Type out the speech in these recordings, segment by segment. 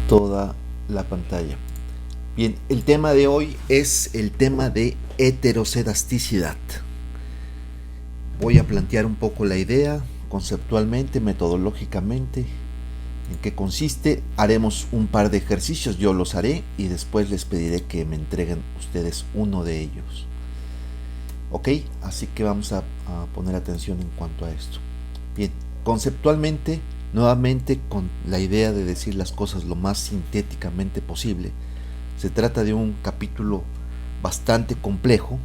toda la pantalla. Bien, el tema de hoy es el tema de heterocedasticidad. Voy a plantear un poco la idea, conceptualmente, metodológicamente, en qué consiste. Haremos un par de ejercicios, yo los haré y después les pediré que me entreguen ustedes uno de ellos. Ok, así que vamos a poner atención en cuanto a esto. Bien, conceptualmente, nuevamente con la idea de decir las cosas lo más sintéticamente posible, se trata de un capítulo bastante complejo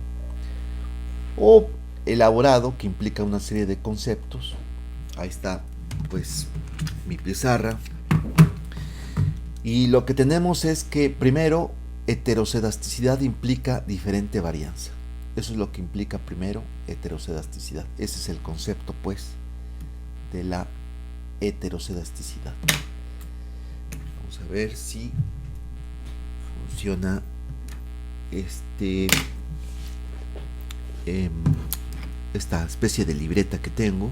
o elaborado que implica una serie de conceptos. Ahí está pues mi pizarra. Y lo que tenemos es que primero heterocedasticidad implica diferente varianza. Eso es lo que implica primero heterocedasticidad. Ese es el concepto pues de la heterocedasticidad. Vamos a ver si funciona esta especie de libreta que tengo.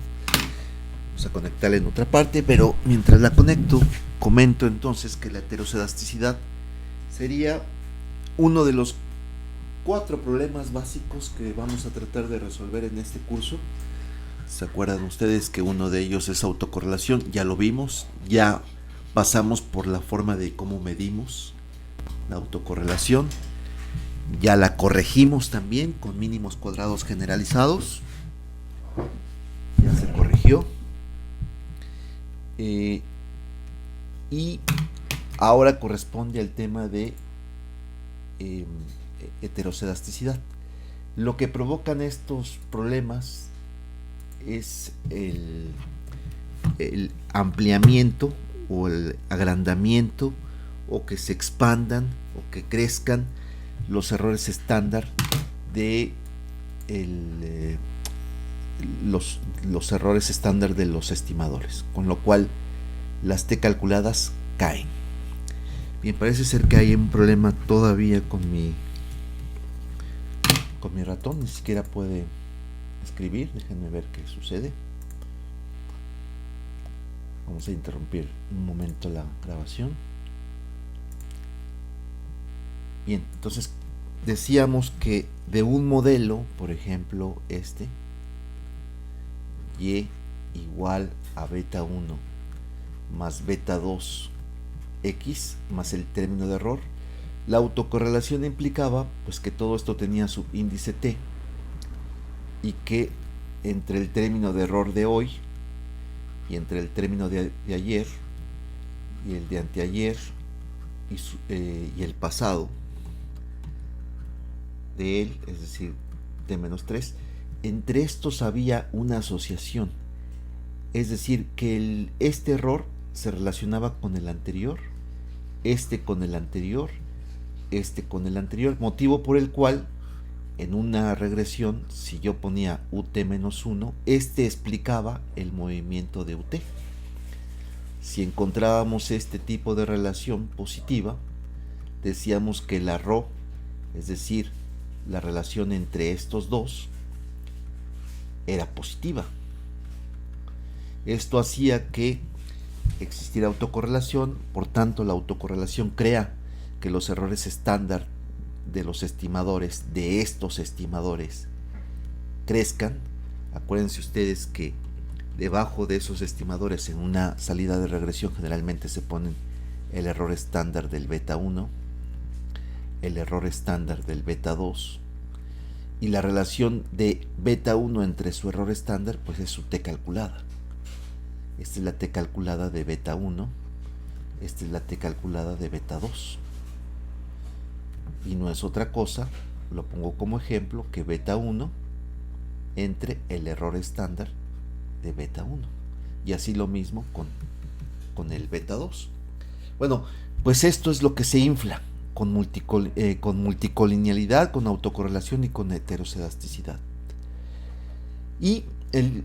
Vamos a conectarla en otra parte, pero mientras la conecto, comento entonces que la heterocedasticidad sería uno de los 4 problemas básicos que vamos a tratar de resolver en este curso. ¿Se acuerdan ustedes que uno de ellos es autocorrelación? Ya lo vimos, ya pasamos por la forma de cómo medimos la autocorrelación, ya la corregimos también con mínimos cuadrados generalizados, ya se corrigió, y ahora corresponde al tema de heterocedasticidad. Lo que provocan estos problemas es el ampliamiento o el agrandamiento, o que se expandan o que crezcan los errores estándar de los errores estándar de los estimadores, con lo cual las T calculadas caen. Bien, parece ser que hay un problema todavía con mi ratón, ni siquiera puede escribir. Déjenme ver qué sucede. Vamos a interrumpir un momento la grabación. Bien, entonces decíamos que de un modelo, por ejemplo y igual a beta 1 más beta 2 x más el término de error, la autocorrelación implicaba pues que todo esto tenía su índice t, y que entre el término de error de hoy y entre el término de ayer y el de anteayer y el pasado de él, es decir, t-3, entre estos había una asociación, es decir, que este error se relacionaba con el anterior, con el anterior, con el anterior, motivo por el cual en una regresión, si yo ponía ut-1, explicaba el movimiento de ut. Si encontrábamos este tipo de relación positiva, decíamos que la ρ, es decir, la relación entre estos dos, era positiva. Esto hacía que existiera autocorrelación, por tanto la autocorrelación crea que los errores estándar de los estimadores, de estos estimadores, crezcan. Acuérdense ustedes que debajo de esos estimadores en una salida de regresión generalmente se ponen el error estándar del beta 1, el error estándar del beta 2, y la relación de beta 1 entre su error estándar pues es su t calculada. Esta es la t calculada de beta 1, esta es la t calculada de beta 2, y no es otra cosa, lo pongo como ejemplo, que beta 1 entre el error estándar de beta 1, y así lo mismo con el beta 2. Bueno, pues esto es lo que se infla con multicolinealidad, con autocorrelación y con heterocedasticidad. Y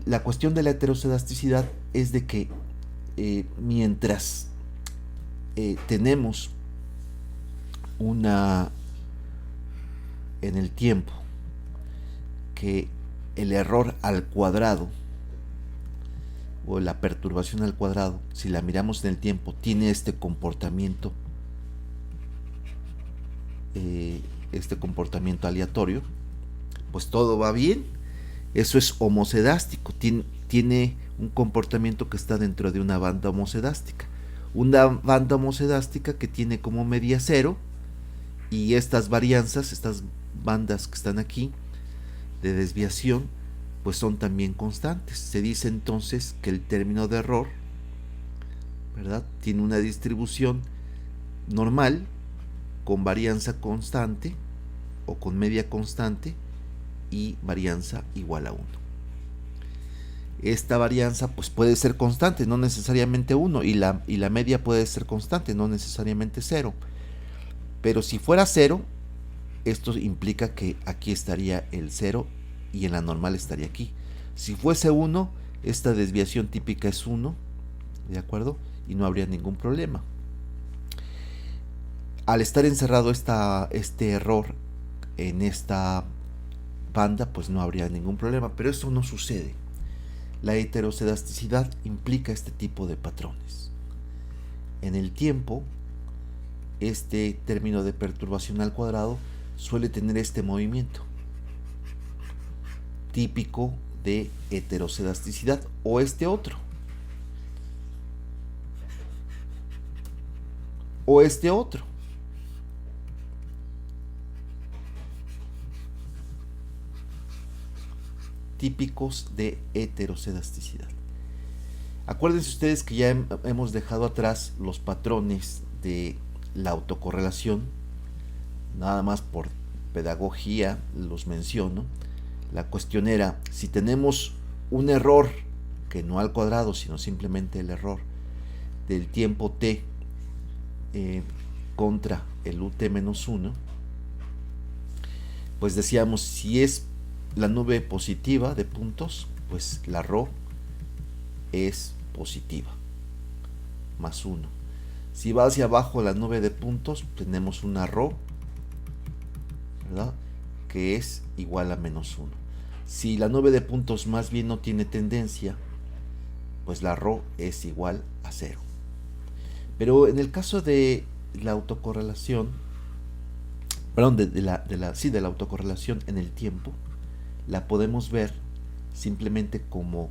la cuestión de la heterocedasticidad es de que mientras tenemos en el tiempo que el error al cuadrado o la perturbación al cuadrado, si la miramos en el tiempo, tiene este comportamiento aleatorio, pues todo va bien. Eso es homocedástico, tiene un comportamiento que está dentro de una banda homocedástica. Una banda homocedástica que tiene como media cero, y estas varianzas, estas bandas que están aquí de desviación, pues son también constantes. Se dice entonces que el término de error, ¿verdad?, tiene una distribución normal con varianza constante o con media constante y varianza igual a 1. Esta varianza pues puede ser constante, no necesariamente 1, y la media puede ser constante, no necesariamente 0. Pero si fuera 0, esto implica que aquí estaría el 0 y en la normal estaría aquí. Si fuese 1, esta desviación típica es 1, ¿de acuerdo? Y no habría ningún problema. Al estar encerrado este error en esta banda, pues no habría ningún problema, pero eso no sucede. La heterocedasticidad implica este tipo de patrones. En el tiempo, este término de perturbación al cuadrado suele tener este movimiento típico de heterocedasticidad, o este otro, o este otro. Típicos de heterocedasticidad. Acuérdense ustedes que ya hemos dejado atrás los patrones de la autocorrelación, nada más por pedagogía los menciono. La cuestión era, si tenemos un error, que no al cuadrado, sino simplemente el error del tiempo t contra el ut-1, pues decíamos, si es la nube positiva de puntos, pues la ρ es positiva, más 1. Si va hacia abajo la nube de puntos, tenemos una ρ, ¿verdad?, que es igual a menos 1. Si la nube de puntos más bien no tiene tendencia, pues la ρ es igual a 0. Pero en el caso de la autocorrelación, perdón, de la autocorrelación en el tiempo, la podemos ver simplemente como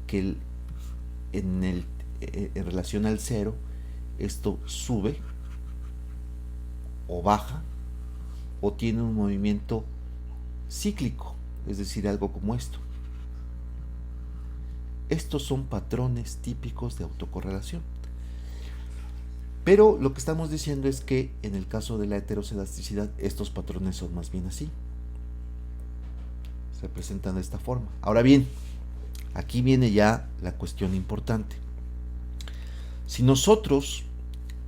que en relación al 0, esto sube o baja o tiene un movimiento cíclico, es decir, algo como esto. Estos son patrones típicos de autocorrelación. Pero lo que estamos diciendo es que en el caso de la heterocedasticidad, estos patrones son más bien así. Se presentan de esta forma. Ahora bien, aquí viene ya la cuestión importante. Si nosotros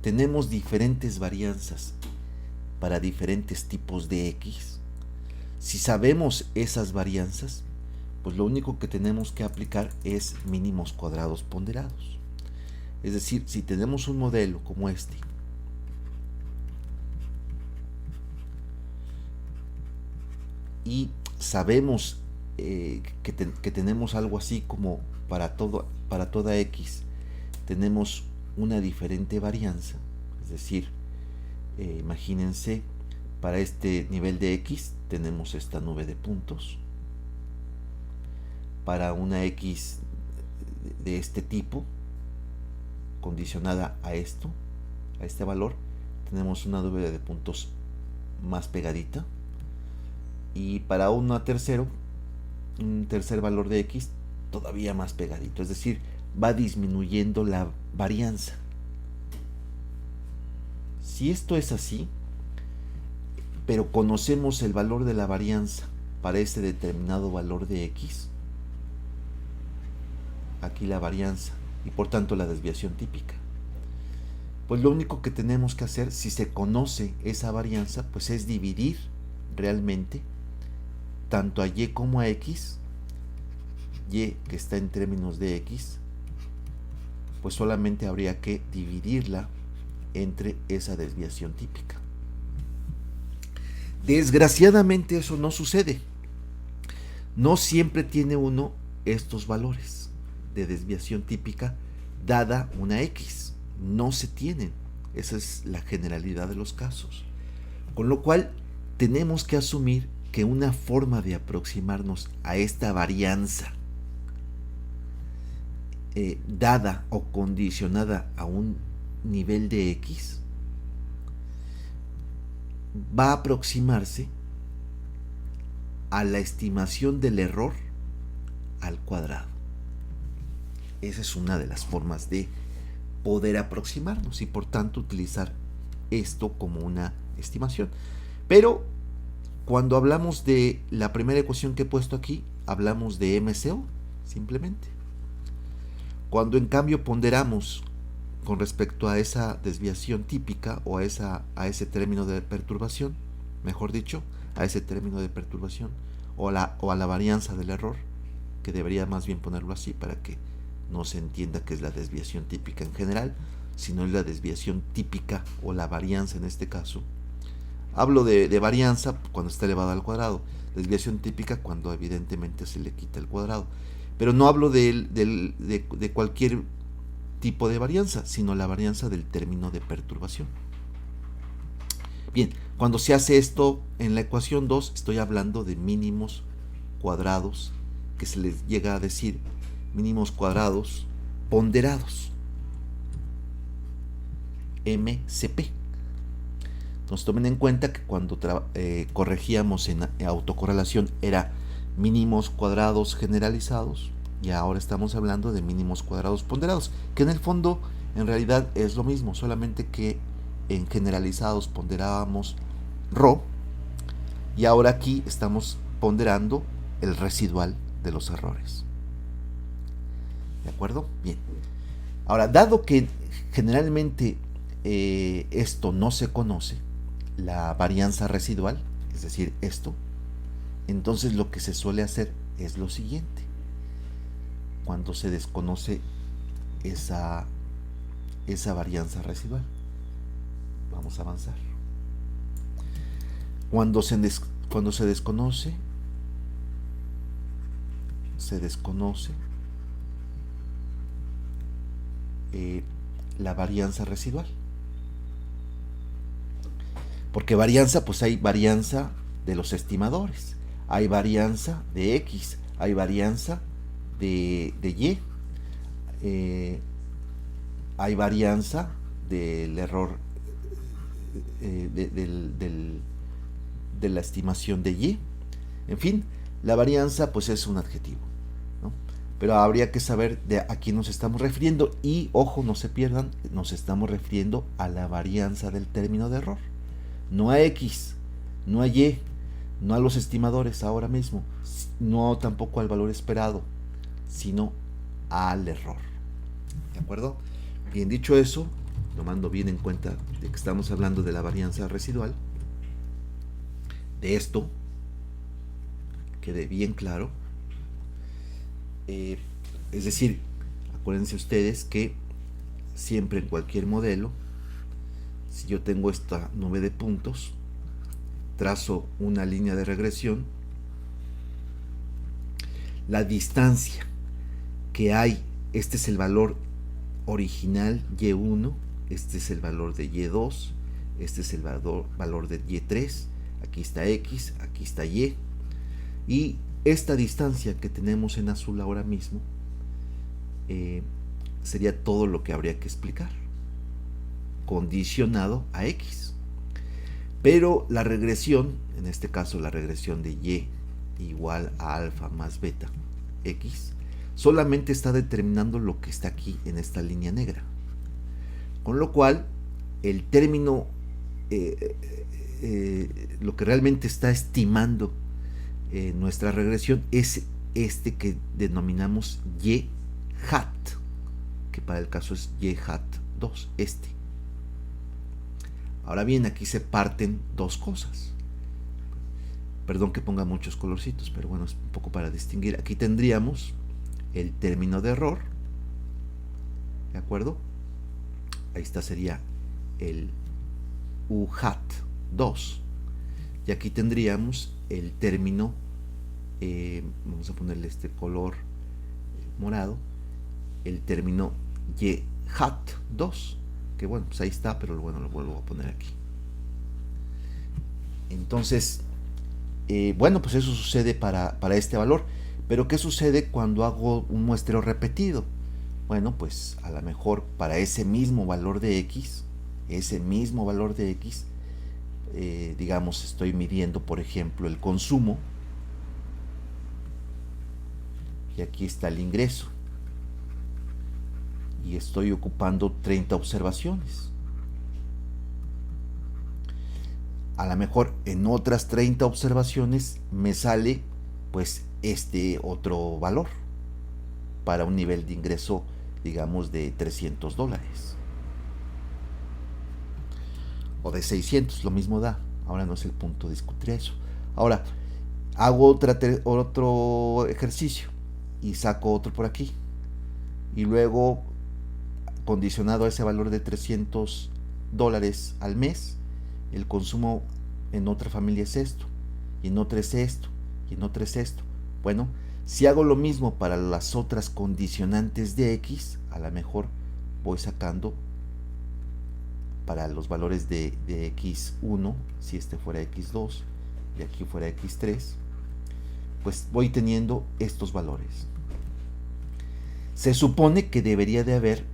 tenemos diferentes varianzas para diferentes tipos de X, si sabemos esas varianzas, pues lo único que tenemos que aplicar es mínimos cuadrados ponderados. Es decir, si tenemos un modelo como este, y sabemos que tenemos algo así como para toda X tenemos una diferente varianza, es decir, imagínense, para este nivel de X tenemos esta nube de puntos, para una X de este tipo condicionada a esto, a este valor, tenemos una nube de puntos más pegadita, y para un tercer valor de X todavía más pegadito, es decir, va disminuyendo la varianza. Si esto es así, pero conocemos el valor de la varianza para ese determinado valor de X, aquí la varianza y por tanto la desviación típica, pues lo único que tenemos que hacer, si se conoce esa varianza, pues es dividir realmente tanto a Y como a X. Y que está en términos de X, pues solamente habría que dividirla entre esa desviación típica. Desgraciadamente eso no sucede. No siempre tiene uno estos valores. de desviación típica dada una X. No se tienen. Esa es la generalidad de los casos. Con lo cual, tenemos que asumir que una forma de aproximarnos a esta varianza dada o condicionada a un nivel de X va a aproximarse a la estimación del error al cuadrado. Esa es una de las formas de poder aproximarnos y por tanto utilizar esto como una estimación. Pero cuando hablamos de la primera ecuación que he puesto aquí, hablamos de MCO simplemente. Cuando en cambio ponderamos con respecto a esa desviación típica o a ese término de perturbación, mejor dicho, a ese término de perturbación o a la varianza del error, que debería más bien ponerlo así para que no se entienda que es la desviación típica en general, sino es la desviación típica o la varianza en este caso. Hablo de varianza cuando está elevada al cuadrado, desviación típica cuando evidentemente se le quita el cuadrado, pero no hablo de cualquier tipo de varianza, sino la varianza del término de perturbación. Bien, cuando se hace esto en la ecuación 2, estoy hablando de mínimos cuadrados, que se les llega a decir mínimos cuadrados ponderados, MCP. Entonces tomen en cuenta que cuando corregíamos en autocorrelación era mínimos cuadrados generalizados, y ahora estamos hablando de mínimos cuadrados ponderados, que en el fondo en realidad es lo mismo, solamente que en generalizados ponderábamos ρ, y ahora aquí estamos ponderando el residual de los errores. ¿De acuerdo? Bien. Ahora, dado que generalmente esto no se conoce, la varianza residual, es decir, esto, entonces lo que se suele hacer es lo siguiente. Cuando se desconoce esa varianza residual, vamos a avanzar. Cuando se desconoce la varianza residual. Porque varianza, pues hay varianza de los estimadores, hay varianza de X, hay varianza de Y, hay varianza del error de la estimación de Y. En fin, la varianza pues es un adjetivo, ¿no? Pero habría que saber de a quién nos estamos refiriendo y, ojo, no se pierdan, nos estamos refiriendo a la varianza del término de error, no a X, no a Y, no a los estimadores ahora mismo, no tampoco al valor esperado, sino al error. ¿De acuerdo? Bien, dicho eso, tomando bien en cuenta de que estamos hablando de la varianza residual, de esto quede bien claro. Es decir, acuérdense ustedes que siempre en cualquier modelo, si yo tengo esta nube de puntos, trazo una línea de regresión, la distancia que hay, este es el valor original Y1, este es el valor de Y2, este es el valor de Y3, aquí está X, aquí está Y, y esta distancia que tenemos en azul ahora mismo sería todo lo que habría que explicar, condicionado a X. Pero la regresión, en este caso la regresión de Y igual a alfa más beta X, solamente está determinando lo que está aquí en esta línea negra. Con lo cual, el término, lo que realmente está estimando nuestra regresión es este que denominamos Y hat, que para el caso es Y hat 2, este. Ahora bien, aquí se parten dos cosas. Perdón que ponga muchos colorcitos, pero bueno, es un poco para distinguir. Aquí tendríamos el término de error, ¿de acuerdo? Ahí está, sería el U hat 2. Y aquí tendríamos el término, vamos a ponerle este color morado, el término y hat 2, que bueno, pues ahí está, pero bueno, lo vuelvo a poner aquí. Entonces, bueno, pues eso sucede para este valor. Pero ¿qué sucede cuando hago un muestreo repetido? Bueno, pues a lo mejor para ese mismo valor de x, digamos, estoy midiendo, por ejemplo, el consumo, y aquí está el ingreso, y estoy ocupando 30 observaciones. A lo mejor en otras 30 observaciones me sale pues este otro valor para un nivel de ingreso, digamos, de $300 o de 600, lo mismo da. Ahora no es el punto de discutir eso. Ahora hago otro ejercicio y saco otro por aquí, y luego, condicionado a ese valor de $300 al mes, el consumo en otra familia es esto, y en otra es esto, y en otra es esto. Bueno, si hago lo mismo para las otras condicionantes de x, a lo mejor voy sacando para los valores de x1, si este fuera x2 y aquí fuera x3, pues voy teniendo estos valores. Se supone que debería de haber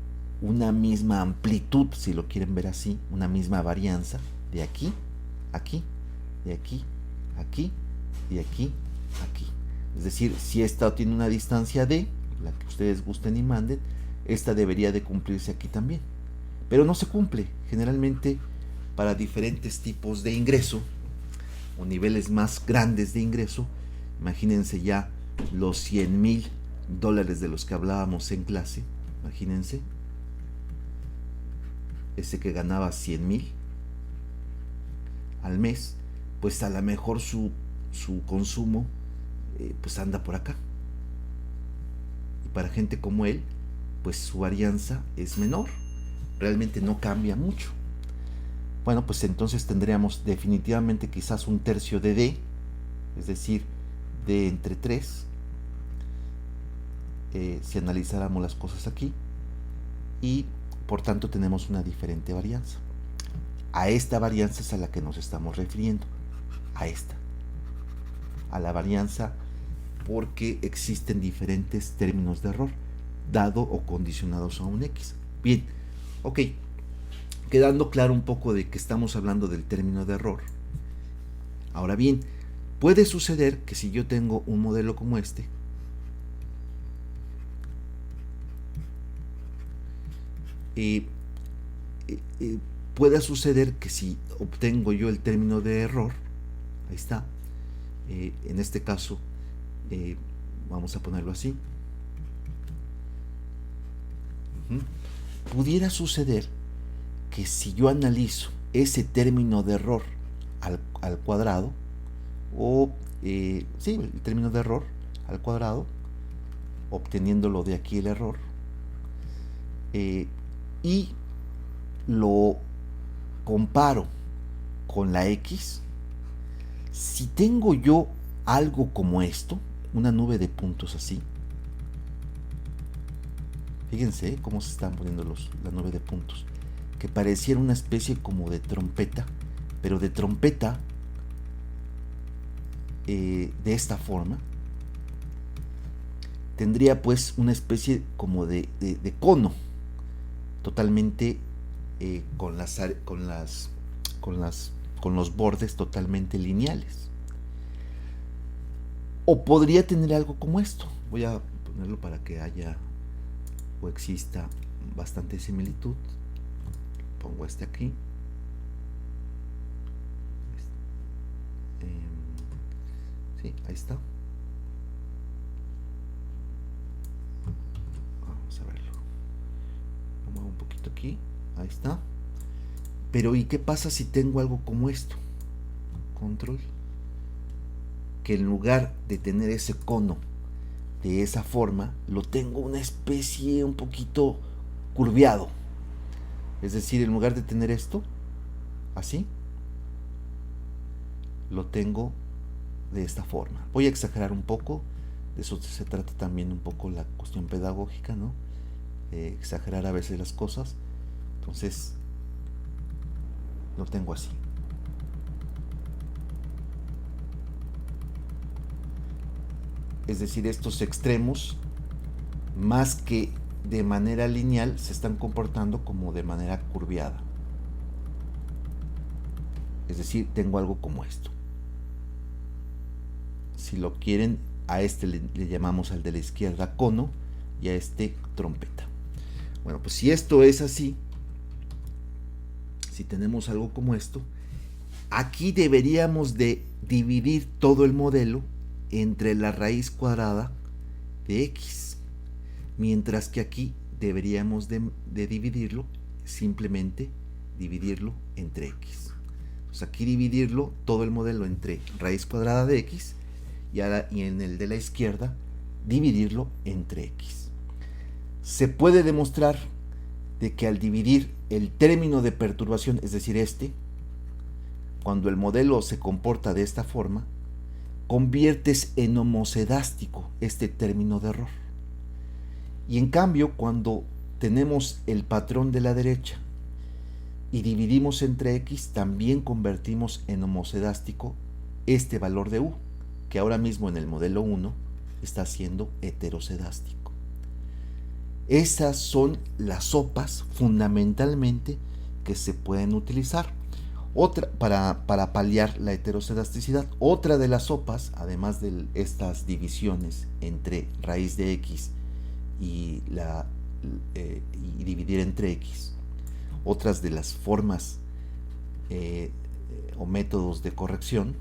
una misma amplitud, si lo quieren ver así, una misma varianza de aquí, aquí, de aquí, aquí, de aquí, aquí. Es decir, si esta tiene una distancia d, la que ustedes gusten y manden, esta debería de cumplirse aquí también. Pero no se cumple. Generalmente, para diferentes tipos de ingreso o niveles más grandes de ingreso, imagínense ya los $100,000 de los que hablábamos en clase. Imagínense, ese que ganaba 100,000 al mes, pues a lo mejor su consumo pues anda por acá. Y para gente como él, pues su varianza es menor. Realmente no cambia mucho. Bueno, pues entonces tendríamos definitivamente quizás un tercio de D, es decir, D entre 3, si analizáramos las cosas aquí, y por tanto tenemos una diferente varianza. A esta varianza es a la que nos estamos refiriendo, a la varianza, porque existen diferentes términos de error, dado o condicionados a un X. Bien, ok, quedando claro un poco de que estamos hablando del término de error. Ahora bien, puede suceder que si yo tengo un modelo como este, pueda suceder que si obtengo yo el término de error, ahí está, en este caso, vamos a ponerlo así, pudiera suceder que si yo analizo ese término de error al cuadrado, o sí, el término de error al cuadrado, obteniéndolo de aquí el error, y lo comparo con la X, si tengo yo algo como esto, una nube de puntos así, fíjense cómo se están poniendo la nube de puntos, que pareciera una especie como de trompeta, pero de trompeta de esta forma, tendría pues una especie como de cono, totalmente con los bordes totalmente lineales. O podría tener algo como esto. Voy a ponerlo para que haya o exista bastante similitud. Pongo este aquí. Sí, ahí está. Vamos a verlo. Lo muevo un poquito aquí. Ahí está. Pero ¿y qué pasa si tengo algo como esto? Control. Que en lugar de tener ese cono de esa forma, lo tengo una especie un poquito curviado. Es decir, en lugar de tener esto así, lo tengo de esta forma. Voy a exagerar un poco, de eso se trata también un poco la cuestión pedagógica, ¿no? exagerar a veces las cosas. Entonces lo tengo así. Es decir, estos extremos, más que de manera lineal, se están comportando como de manera curviada. Es decir, tengo algo como esto. Si lo quieren, a este le llamamos al de la izquierda cono y a este trompeta. Bueno, pues si esto es así, si tenemos algo como esto, aquí deberíamos de dividir todo el modelo entre la raíz cuadrada de x, mientras que aquí deberíamos de dividirlo, simplemente dividirlo entre x. Entonces aquí dividirlo todo el modelo entre raíz cuadrada de x y en el de la izquierda dividirlo entre x. Se puede demostrar de que al dividir el término de perturbación, es decir, cuando el modelo se comporta de esta forma, conviertes en homocedástico este término de error. Y en cambio, cuando tenemos el patrón de la derecha y dividimos entre x, también convertimos en homocedástico este valor de u, que ahora mismo en el modelo 1 está siendo heterocedástico. Esas son las sopas fundamentalmente que se pueden utilizar para paliar la heterocedasticidad. Otra de las sopas, además de estas divisiones entre raíz de x y dividir entre x, otras de las formas o métodos de corrección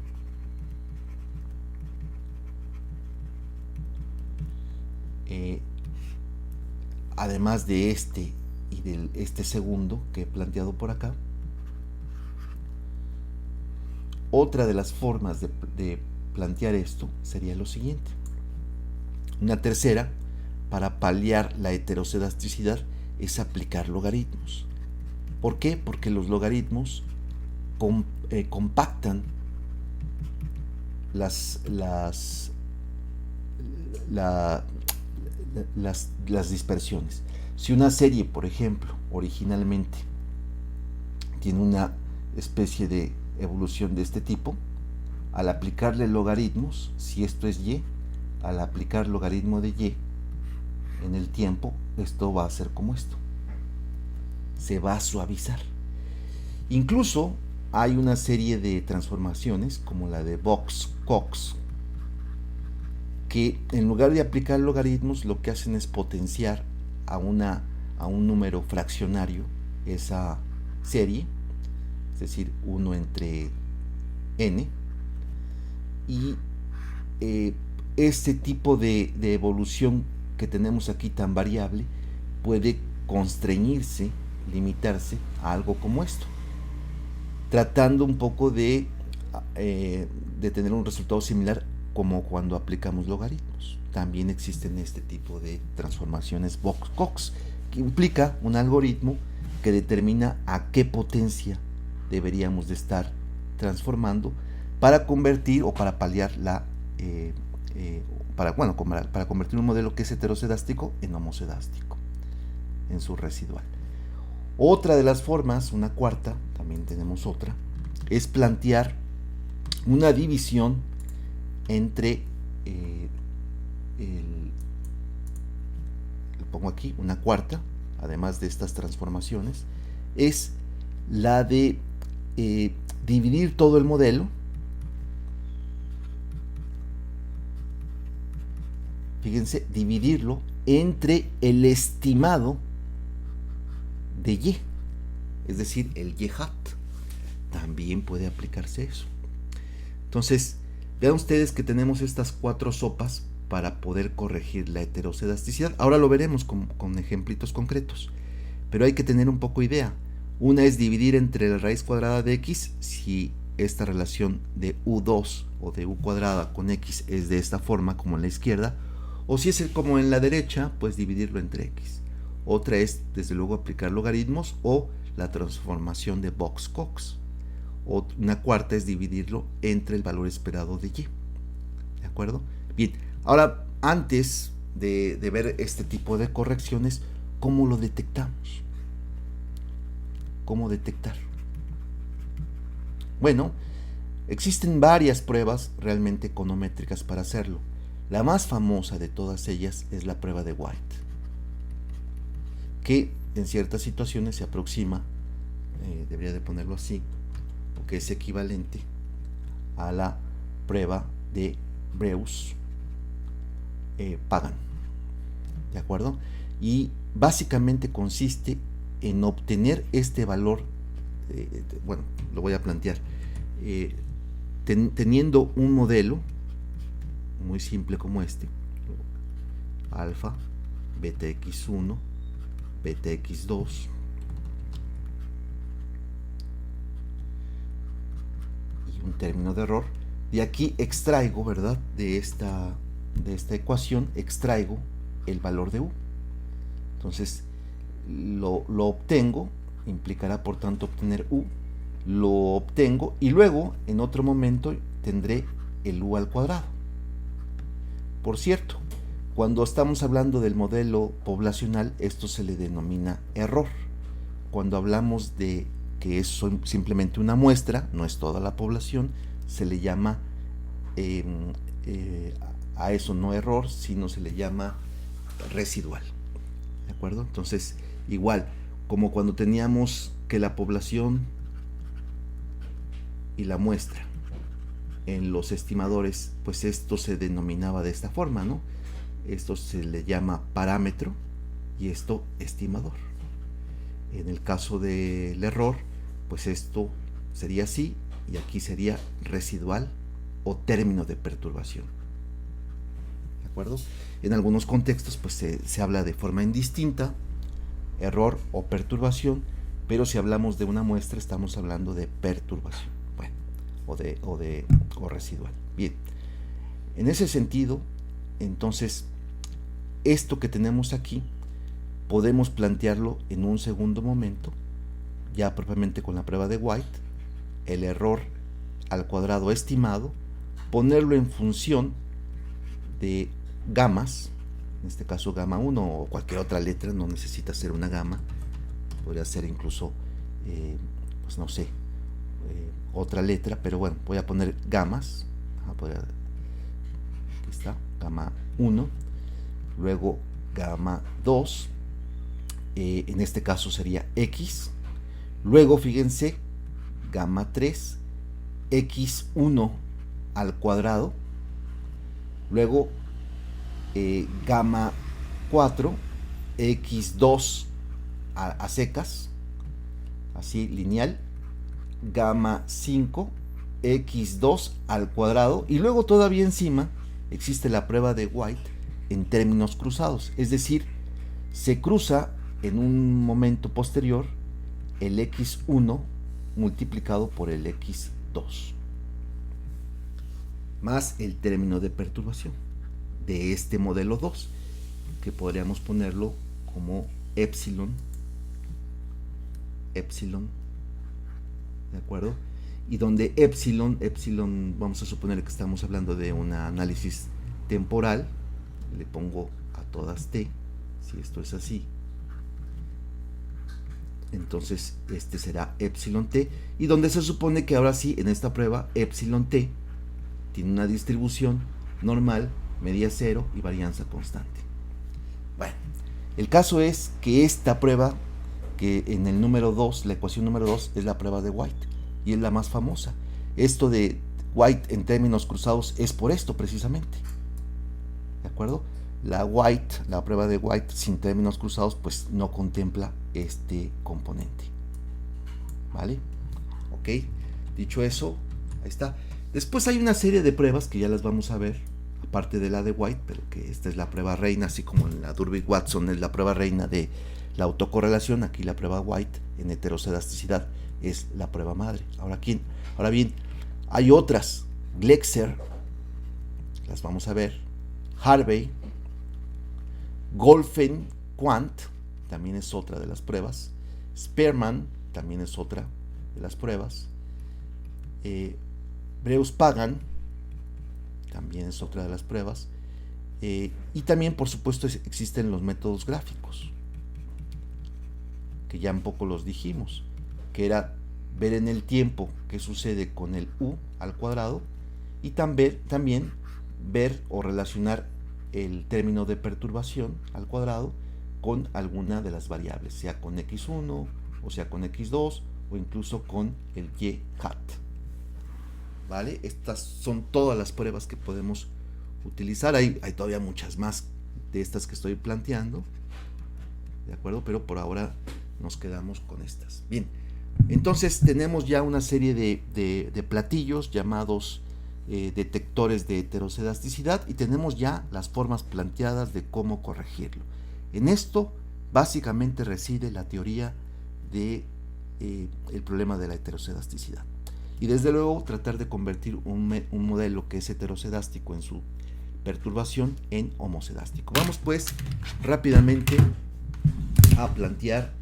además de este y de este segundo que he planteado por acá, otra de las formas de plantear esto sería lo siguiente. Una tercera, para paliar la heterocedasticidad, es aplicar logaritmos. ¿Por qué? Porque los logaritmos compactan las dispersiones. Si una serie, por ejemplo, originalmente tiene una especie de evolución de este tipo, al aplicarle logaritmos, si esto es y, al aplicar logaritmo de y en el tiempo, esto va a ser como esto. Se va a suavizar. Incluso hay una serie de transformaciones, como la de Box-Cox, que en lugar de aplicar logaritmos, lo que hacen es potenciar a un número fraccionario esa serie, es decir, 1 entre n, y este tipo de evolución que tenemos aquí tan variable puede constreñirse, limitarse a algo como esto, tratando un poco de tener un resultado similar como cuando aplicamos logaritmos. También existen este tipo de transformaciones Box-Cox, que implica un algoritmo que determina a qué potencia deberíamos de estar transformando para convertir o para paliar para convertir un modelo que es heterocedástico en homocedástico en su residual. Otra de las formas, una cuarta, también tenemos otra, es plantear una división entre lo pongo aquí, una cuarta, además de estas transformaciones, es la de dividir todo el modelo. Fíjense, dividirlo entre el estimado de y, es decir, el y hat. También puede aplicarse eso. Entonces, vean ustedes que tenemos estas 4 sopas para poder corregir la heterocedasticidad. Ahora lo veremos con ejemplitos concretos, pero hay que tener un poco idea. Una es dividir entre la raíz cuadrada de x, si esta relación de u2 o de u cuadrada con x es de esta forma, como en la izquierda, o si es como en la derecha, pues dividirlo entre x. Otra es, desde luego, aplicar logaritmos o la transformación de Box-Cox. Una cuarta es dividirlo entre el valor esperado de y. ¿De acuerdo? Bien, ahora antes de ver este tipo de correcciones, ¿cómo lo detectamos? ¿Cómo detectar? Bueno, existen varias pruebas realmente econométricas para hacerlo. La más famosa de todas ellas es la prueba de White, que en ciertas situaciones se aproxima, debería de ponerlo así, porque es equivalente a la prueba de Breus-Pagan, ¿de acuerdo? Y básicamente consiste en obtener este valor, bueno, lo voy a plantear, teniendo un modelo muy simple como este, alfa, beta x1, beta x2, y un término de error. Y aquí extraigo, ¿verdad? De esta ecuación extraigo el valor de u. Entonces lo obtengo, implicará por tanto obtener u, lo obtengo y luego en otro momento tendré el u al cuadrado. Por cierto, cuando estamos hablando del modelo poblacional, esto se le denomina error. Cuando hablamos de que es simplemente una muestra, no es toda la población, se le llama a eso no error, sino se le llama residual. ¿De acuerdo? Entonces, igual, como cuando teníamos que la población y la muestra en los estimadores, pues esto se denominaba de esta forma, ¿no? Esto se le llama parámetro y esto estimador. En el caso del error, pues esto sería así y aquí sería residual o término de perturbación. ¿De acuerdo? En algunos contextos pues se habla de forma indistinta, error o perturbación, pero si hablamos de una muestra estamos hablando de perturbación, bueno, o residual. Bien, en ese sentido, entonces, esto que tenemos aquí podemos plantearlo en un segundo momento, ya propiamente con la prueba de White, el error al cuadrado estimado, ponerlo en función de gamas, en este caso gamma 1 o cualquier otra letra, no necesita ser una gamma, podría ser incluso, pues no sé, otra letra, pero bueno, voy a poner gamas, aquí está, gamma 1, luego gamma 2, en este caso sería x, luego fíjense, gamma 3, x1 al cuadrado, luego gamma 4, x2 a secas, así lineal, gamma 5, x2 al cuadrado, y luego todavía encima existe la prueba de White en términos cruzados, es decir, se cruza en un momento posterior el x1 multiplicado por el x2 más el término de perturbación de este modelo 2, que podríamos ponerlo como epsilon, ¿de acuerdo? Y donde epsilon, vamos a suponer que estamos hablando de un análisis temporal, le pongo a todas t, si esto es así, entonces este será epsilon t, y donde se supone que ahora sí, en esta prueba, epsilon t tiene una distribución normal, media cero y varianza constante. Bueno, el caso es que esta prueba, que en el número 2, la ecuación número 2, es la prueba de White, y es la más famosa. Esto de White en términos cruzados es por esto precisamente. ¿De acuerdo? La prueba de White sin términos cruzados, pues no contempla este componente. ¿Vale? Ok, dicho eso, ahí está. Después hay una serie de pruebas que ya las vamos a ver, aparte de la de White, pero que esta es la prueba reina, así como en la Durbin-Watson es la prueba reina de la autocorrelación, aquí la prueba White en heteroscedasticidad es la prueba madre. Ahora bien, hay otras, Glexer, las vamos a ver, Harvey, Goldfein-Quandt, también es otra de las pruebas, Spearman, también es otra de las pruebas, Breus-Pagan, también es otra de las pruebas, y también por supuesto existen los métodos gráficos. que ya un poco los dijimos, que era ver en el tiempo qué sucede con el u al cuadrado y también ver o relacionar el término de perturbación al cuadrado con alguna de las variables, sea con x1 o sea con x2 o incluso con el y hat. ¿Vale? Estas son todas las pruebas que podemos utilizar. Hay todavía muchas más de estas que estoy planteando, ¿de acuerdo? Pero por ahora nos quedamos con estas. Bien, entonces tenemos ya una serie de platillos llamados detectores de heterocedasticidad y tenemos ya las formas planteadas de cómo corregirlo. En esto básicamente reside la teoría de el problema de la heterocedasticidad. Y desde luego tratar de convertir un modelo que es heterocedástico en su perturbación en homocedástico. Vamos pues rápidamente a plantear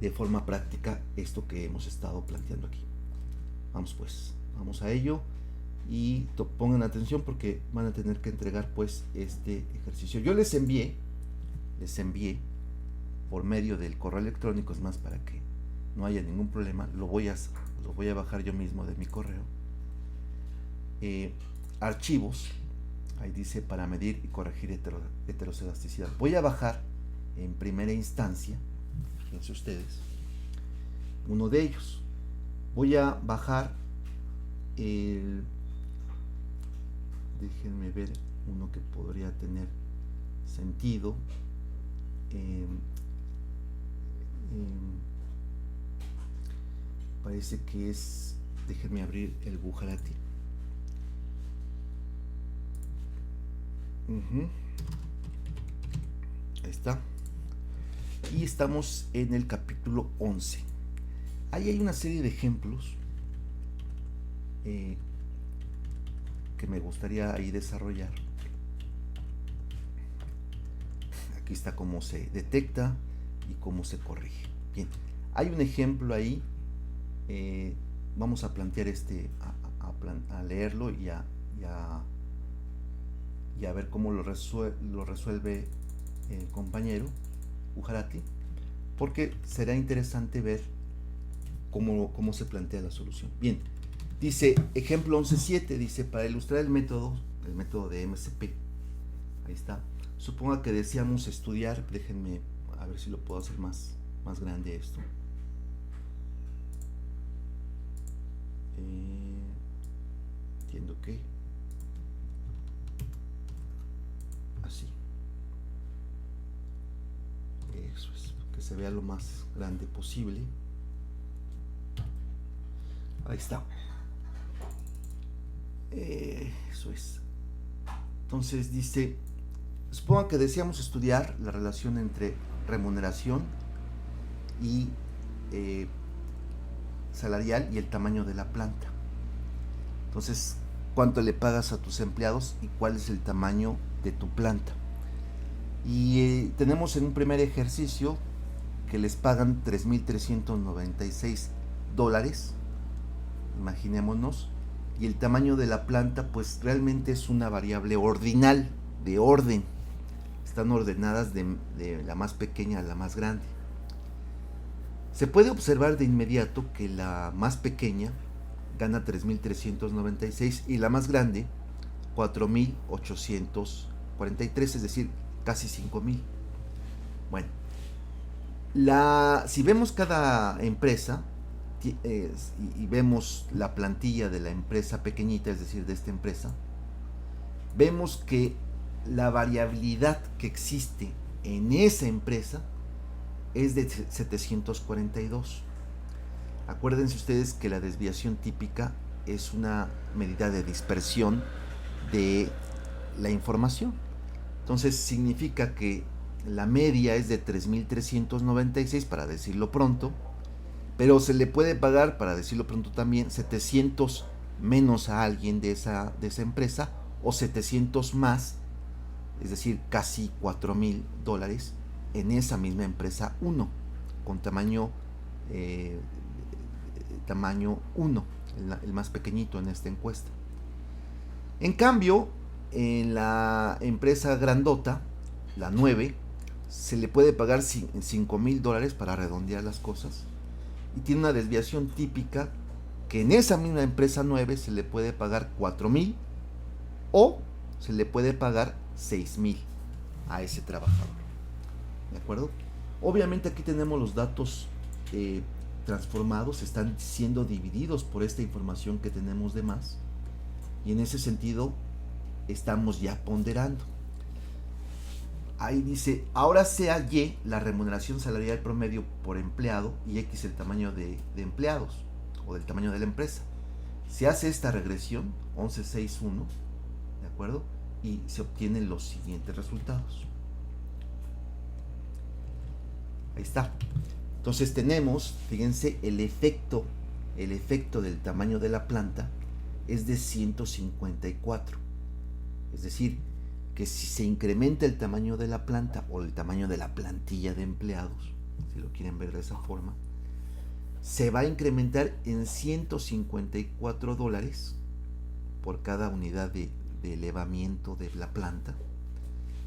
de forma práctica esto que hemos estado planteando aquí. Vamos pues, vamos a ello y pongan atención porque van a tener que entregar pues este ejercicio. Yo les envié por medio del correo electrónico, es más para que no haya ningún problema, lo voy a bajar yo mismo de mi correo. Archivos, ahí dice para medir y corregir heterocedasticidad. Voy a bajar en primera instancia, fíjense ustedes, uno de ellos. Voy a bajar déjenme ver uno que podría tener sentido. Parece que es, déjenme abrir el Bujarati. Ahí está. Y estamos en el capítulo 11. Ahí hay una serie de ejemplos que me gustaría ahí desarrollar. Aquí está cómo se detecta y cómo se corrige. Bien, hay un ejemplo ahí. Vamos a plantear a leerlo y a ver cómo lo resuelve el compañero Bujarati, porque será interesante ver cómo se plantea la solución. Bien, dice ejemplo 11.7, dice para ilustrar el método de MCP. Ahí está. Suponga que deseamos estudiar, déjenme a ver si lo puedo hacer más grande esto. Entiendo que así, eso es, que se vea lo más grande posible. Ahí está. Eso es. Entonces dice, suponga que deseamos estudiar la relación entre remuneración y salarial y el tamaño de la planta. Entonces, ¿cuánto le pagas a tus empleados y cuál es el tamaño de tu planta? Y tenemos en un primer ejercicio que les pagan $3,396, imaginémonos, y el tamaño de la planta pues realmente es una variable ordinal, de orden. Están ordenadas de la más pequeña a la más grande. Se puede observar de inmediato que la más pequeña gana 3,396 y la más grande 4,843, es decir, casi 5,000. Bueno, si vemos cada empresa y vemos la plantilla de la empresa pequeñita, es decir, de esta empresa, vemos que la variabilidad que existe en esa empresa es de 742. Acuérdense ustedes que la desviación típica es una medida de dispersión de la información. Entonces significa que la media es de 3,396, para decirlo pronto, pero se le puede pagar, para decirlo pronto también, 700 menos a alguien de esa empresa, o 700 más, es decir, casi $4,000 en esa misma empresa 1, con tamaño 1, el más pequeñito en esta encuesta. En cambio, en la empresa grandota, la 9, se le puede pagar $5,000 para redondear las cosas, y tiene una desviación típica que en esa misma empresa 9 se le puede pagar 4,000 o se le puede pagar 6,000 a ese trabajador. ¿De acuerdo? Obviamente aquí tenemos los datos transformados, están siendo divididos por esta información que tenemos de más, y en ese sentido estamos ya ponderando. Ahí dice, ahora sea Y la remuneración salarial promedio por empleado y X el tamaño de empleados o del tamaño de la empresa. Se hace esta regresión 1161, ¿de acuerdo? Y se obtienen los siguientes resultados. Ahí está. Entonces tenemos, fíjense, el efecto del tamaño de la planta es de 154. Es decir, que si se incrementa el tamaño de la planta o el tamaño de la plantilla de empleados, si lo quieren ver de esa forma, se va a incrementar en $154 por cada unidad de elevamiento de la planta,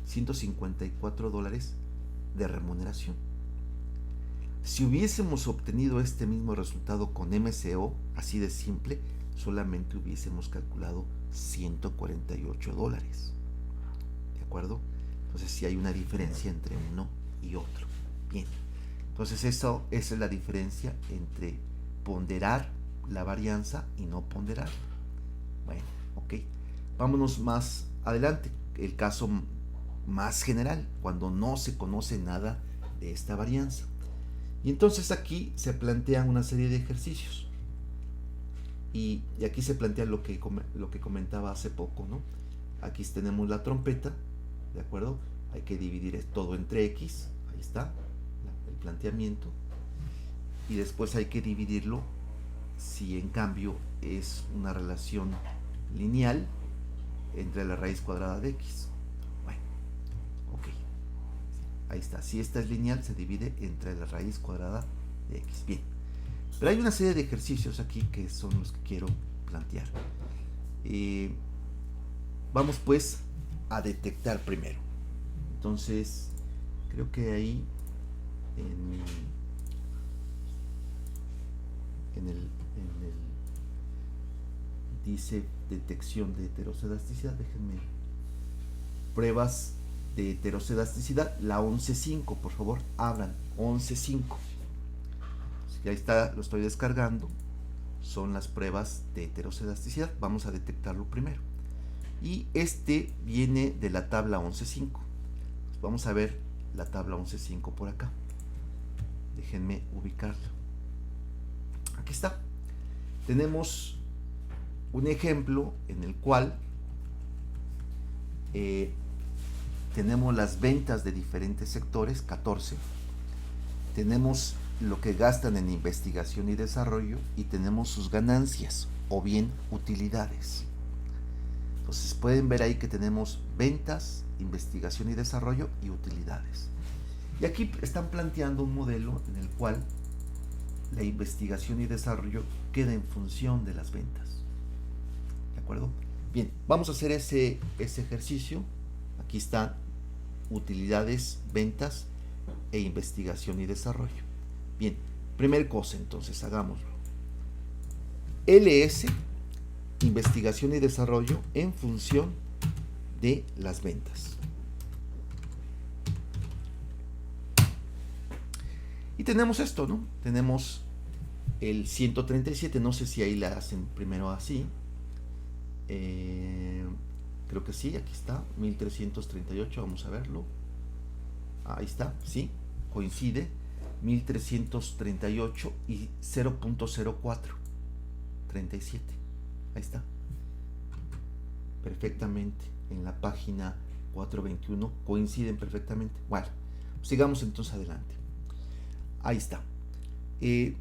$154 de remuneración. Si hubiésemos obtenido este mismo resultado con MCO, así de simple, solamente hubiésemos calculado $148. ¿De acuerdo? Entonces sí hay una diferencia entre uno y otro. Bien. Entonces esa es la diferencia entre ponderar la varianza y no ponderar. Bueno, ok. Vámonos más adelante. El caso más general, cuando no se conoce nada de esta varianza. Y entonces aquí se plantean una serie de ejercicios. Y aquí se plantea lo que comentaba hace poco, ¿no? Aquí tenemos la trompeta, ¿de acuerdo? Hay que dividir todo entre X, ahí está el planteamiento, y después hay que dividirlo si en cambio es una relación lineal entre la raíz cuadrada de X. Bueno, ok, ahí está, si esta es lineal se divide entre la raíz cuadrada de X. Bien, pero hay una serie de ejercicios aquí que son los que quiero plantear. Vamos pues a detectar primero. Entonces, creo que ahí dice detección de heterocelasticidad. Déjenme. Pruebas de heterocelasticidad, la 11.5, por favor, abran 11.5. Ahí está, lo estoy descargando. Son las pruebas de heterocelasticidad. Vamos a detectarlo primero. Y este viene de la tabla 11.5. Vamos a ver la tabla 11.5 por acá. Déjenme ubicarlo. Aquí está. Tenemos un ejemplo en el cual tenemos las ventas de diferentes sectores, 14. Tenemos lo que gastan en investigación y desarrollo y tenemos sus ganancias o bien utilidades. Entonces pueden ver ahí que tenemos ventas, investigación y desarrollo y utilidades. Y aquí están planteando un modelo en el cual la investigación y desarrollo queda en función de las ventas. ¿De acuerdo? Bien, vamos a hacer ese ejercicio. Aquí están utilidades, ventas e investigación y desarrollo. Bien, primer cosa, entonces hagámoslo. LS, investigación y desarrollo en función de las ventas. Y tenemos esto, ¿no? Tenemos el 137, no sé si ahí la hacen primero así. Creo que sí, aquí está, 1338, vamos a verlo. Ahí está, sí, coincide, 1338 y 0.04, 37, ahí está. Perfectamente, en la página 421 coinciden perfectamente. Bueno, sigamos entonces adelante. Ahí está.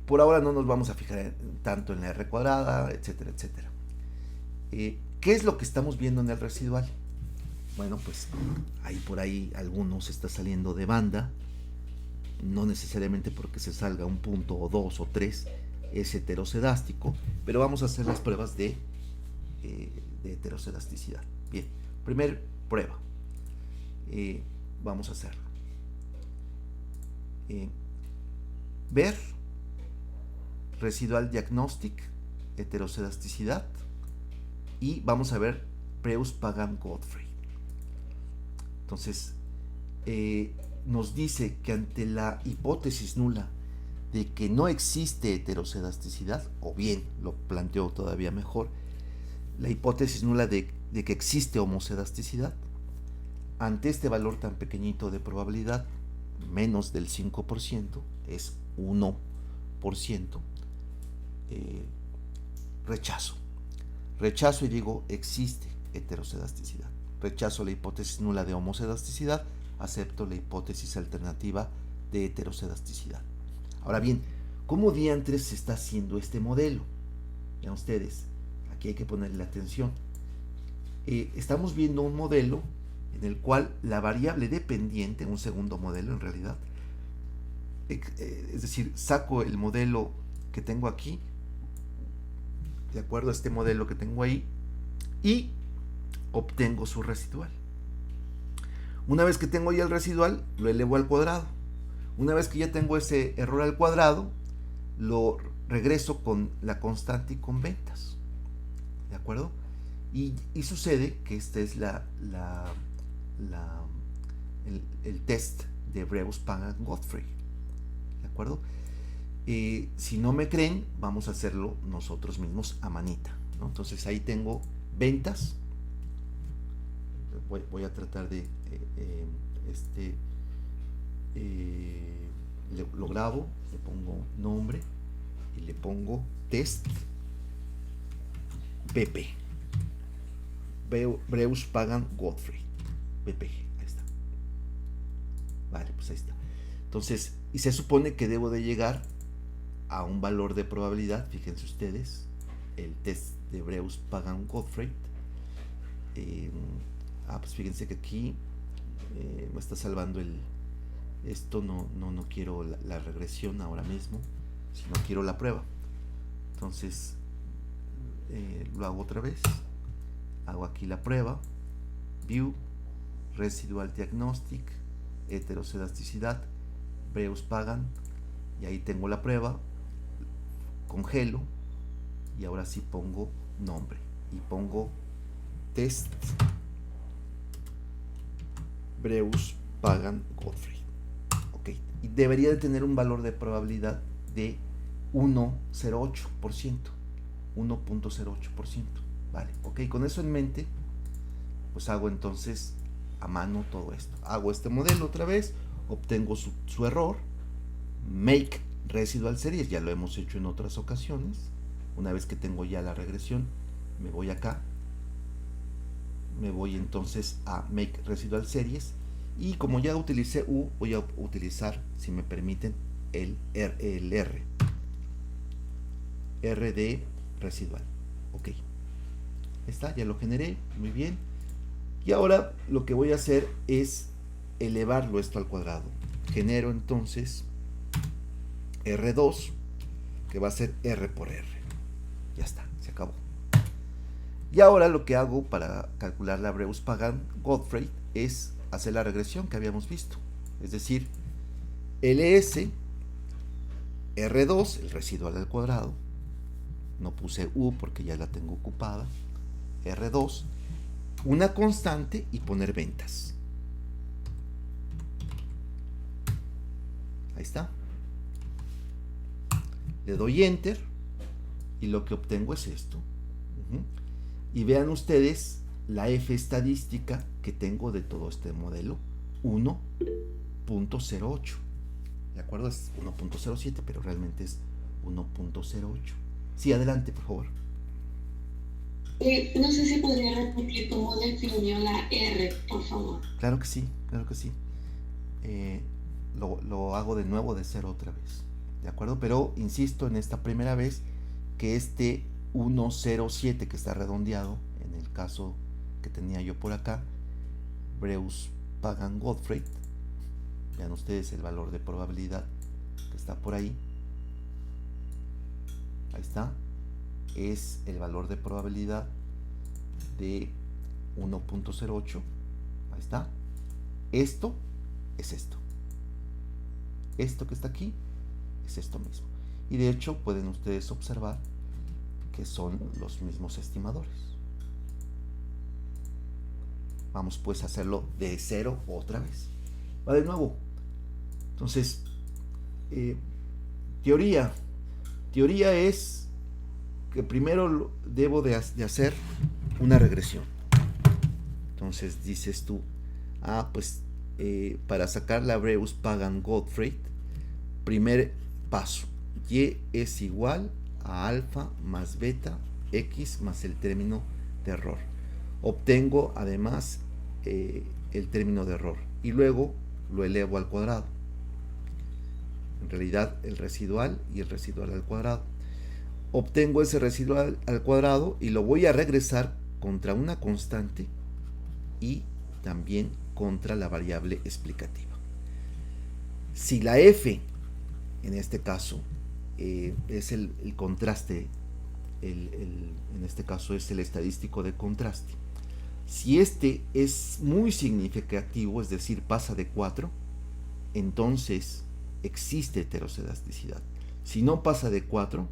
Por ahora no nos vamos a fijar tanto en la R cuadrada, etcétera, etcétera. ¿Qué es lo que estamos viendo en el residual? Bueno, pues ahí por ahí algunos está saliendo de banda, no necesariamente porque se salga un punto o dos o tres es heterocedástico, pero vamos a hacer las pruebas de heterocelasticidad. Bien, primer prueba, vamos a hacerlo. Eh, ver residual diagnostic, heteroscedasticidad, y vamos a ver Breus-Pagan-Gottfried. Entonces, nos dice que ante la hipótesis nula de que no existe heteroscedasticidad, o bien, lo planteo todavía mejor, la hipótesis nula de que existe homocedasticidad, ante este valor tan pequeñito de probabilidad, menos del 5%, es 1%, rechazo. Rechazo y digo, existe heterocedasticidad. Rechazo la hipótesis nula de homocedasticidad, acepto la hipótesis alternativa de heterocedasticidad. Ahora bien, ¿cómo diantres se está haciendo este modelo? Vean ustedes, aquí hay que ponerle atención. Estamos viendo un modelo en el cual la variable dependiente, un segundo modelo en realidad, es decir, saco el modelo que tengo aquí, de acuerdo a este modelo que tengo ahí, y obtengo su residual. Una vez que tengo ya el residual, lo elevo al cuadrado. Una vez que ya tengo ese error al cuadrado, lo regreso con la constante y con ventas. ¿De acuerdo? Y sucede que este es el test de Breus-Pagan-Gottfried. ¿De acuerdo? Si no me creen, vamos a hacerlo nosotros mismos a manita, ¿no? Entonces ahí tengo ventas. Voy a tratar de lo grabo, le pongo nombre y le pongo test PP, Breus-Pagan-Gottfried, PPG. Ahí está. Vale, pues ahí está. Entonces, y se supone que debo de llegar a un valor de probabilidad. Fíjense ustedes, el test de Breus-Pagan-Gottfried. Pues fíjense que aquí me está salvando esto. No quiero la regresión ahora mismo, sino quiero la prueba. Entonces lo hago otra vez. Hago aquí la prueba, view, residual diagnostic, heterocedasticidad, Breus-Pagan, y ahí tengo la prueba, congelo y ahora sí pongo nombre y pongo test Breus-Pagan-Gottfried. Ok, y debería de tener un valor de probabilidad de 1.08%. 1.08%. Vale, ok, con eso en mente, pues hago entonces a mano todo esto. Hago este modelo otra vez, obtengo su error, make residual series, ya lo hemos hecho en otras ocasiones. Una vez que tengo ya la regresión, me voy acá, me voy entonces a make residual series, y como ya utilicé U, voy a utilizar, si me permiten, el R de residual. Ok, está, ya lo generé, muy bien. Y ahora lo que voy a hacer es elevarlo esto al cuadrado. Genero entonces R2, que va a ser R por R. Ya está, se acabó. Y ahora lo que hago para calcular la Breus-Pagan-Gottfried es hacer la regresión que habíamos visto. Es decir, LS, R2, el residual al cuadrado. No puse U porque ya la tengo ocupada. R2, una constante y poner ventas. Ahí está. Le doy enter y lo que obtengo es esto. Y vean ustedes la F estadística que tengo de todo este modelo, 1.08. ¿De acuerdo? Es 1.07, pero realmente es 1.08. Sí, adelante, por favor. No sé si podría repetir cómo definió la R, por favor. Claro que sí, claro que sí. Lo hago de nuevo de cero otra vez. ¿De acuerdo? Pero insisto en esta primera vez que este 1.07 que está redondeado, en el caso que tenía yo por acá, Breus-Pagan-Gottfried, vean ustedes el valor de probabilidad que está por ahí. Ahí está. Es el valor de probabilidad de 1.08. Ahí está. Esto es esto. esto que está aquí es esto mismo. Y de hecho pueden ustedes observar que son los mismos estimadores. Vamos pues a hacerlo de cero otra vez. Va de nuevo. Entonces, teoría es que primero debo de hacer una regresión. Entonces dices tú, pues para sacar la Breus Pagan Gottfried, primer paso, y es igual a alfa más beta x más el término de error. Obtengo además el término de error y luego lo elevo al cuadrado. En realidad el residual y el residual al cuadrado. Obtengo ese residual al cuadrado y lo voy a regresar contra una constante y también contra la variable explicativa. Si la f, en este caso, es el contraste, en este caso es el estadístico de contraste. Si este es muy significativo, es decir, pasa de 4, entonces existe heterocedasticidad. Si no pasa de 4,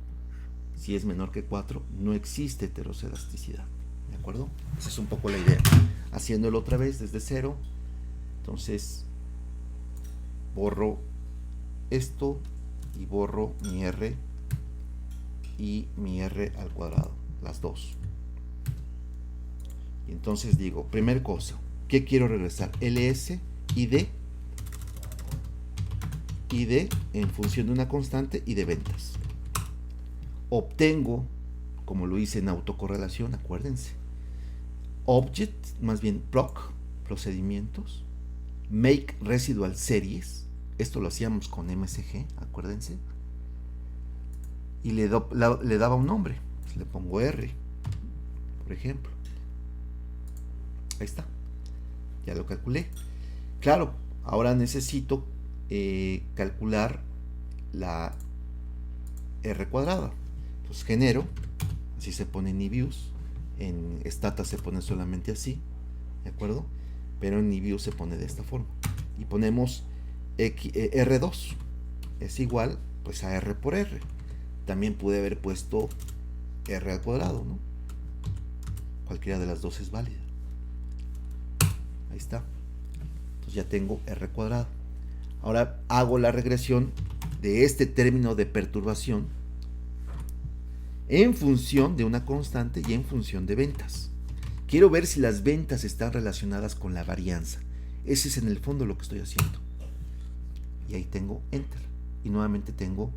si es menor que 4, no existe heterocedasticidad. ¿De acuerdo? Esa es un poco la idea. Haciéndolo otra vez desde cero, entonces borro esto y borro mi r y mi r al cuadrado, las dos. Y entonces digo, primer cosa, ¿qué quiero regresar? ls y d en función de una constante y de ventas. Obtengo, como lo hice en autocorrelación, acuérdense, object, más bien proc, procedimientos, make residual series, esto lo hacíamos con MSG, acuérdense, y le daba un nombre, pues le pongo R, por ejemplo. Ahí está, ya lo calculé. Claro, ahora necesito calcular la R cuadrada. Entonces genero, así se pone en eViews, en Stata se pone solamente así, ¿de acuerdo? Pero en eViews se pone de esta forma. Y ponemos R2, es igual pues a R por R. También pude haber puesto R al cuadrado, ¿no? Cualquiera de las dos es válida. Ahí está. Entonces ya tengo R cuadrado. Ahora hago la regresión de este término de perturbación en función de una constante y en función de ventas. Quiero ver si las ventas están relacionadas con la varianza. Ese es en el fondo lo que estoy haciendo. Y ahí tengo Enter. Y nuevamente tengo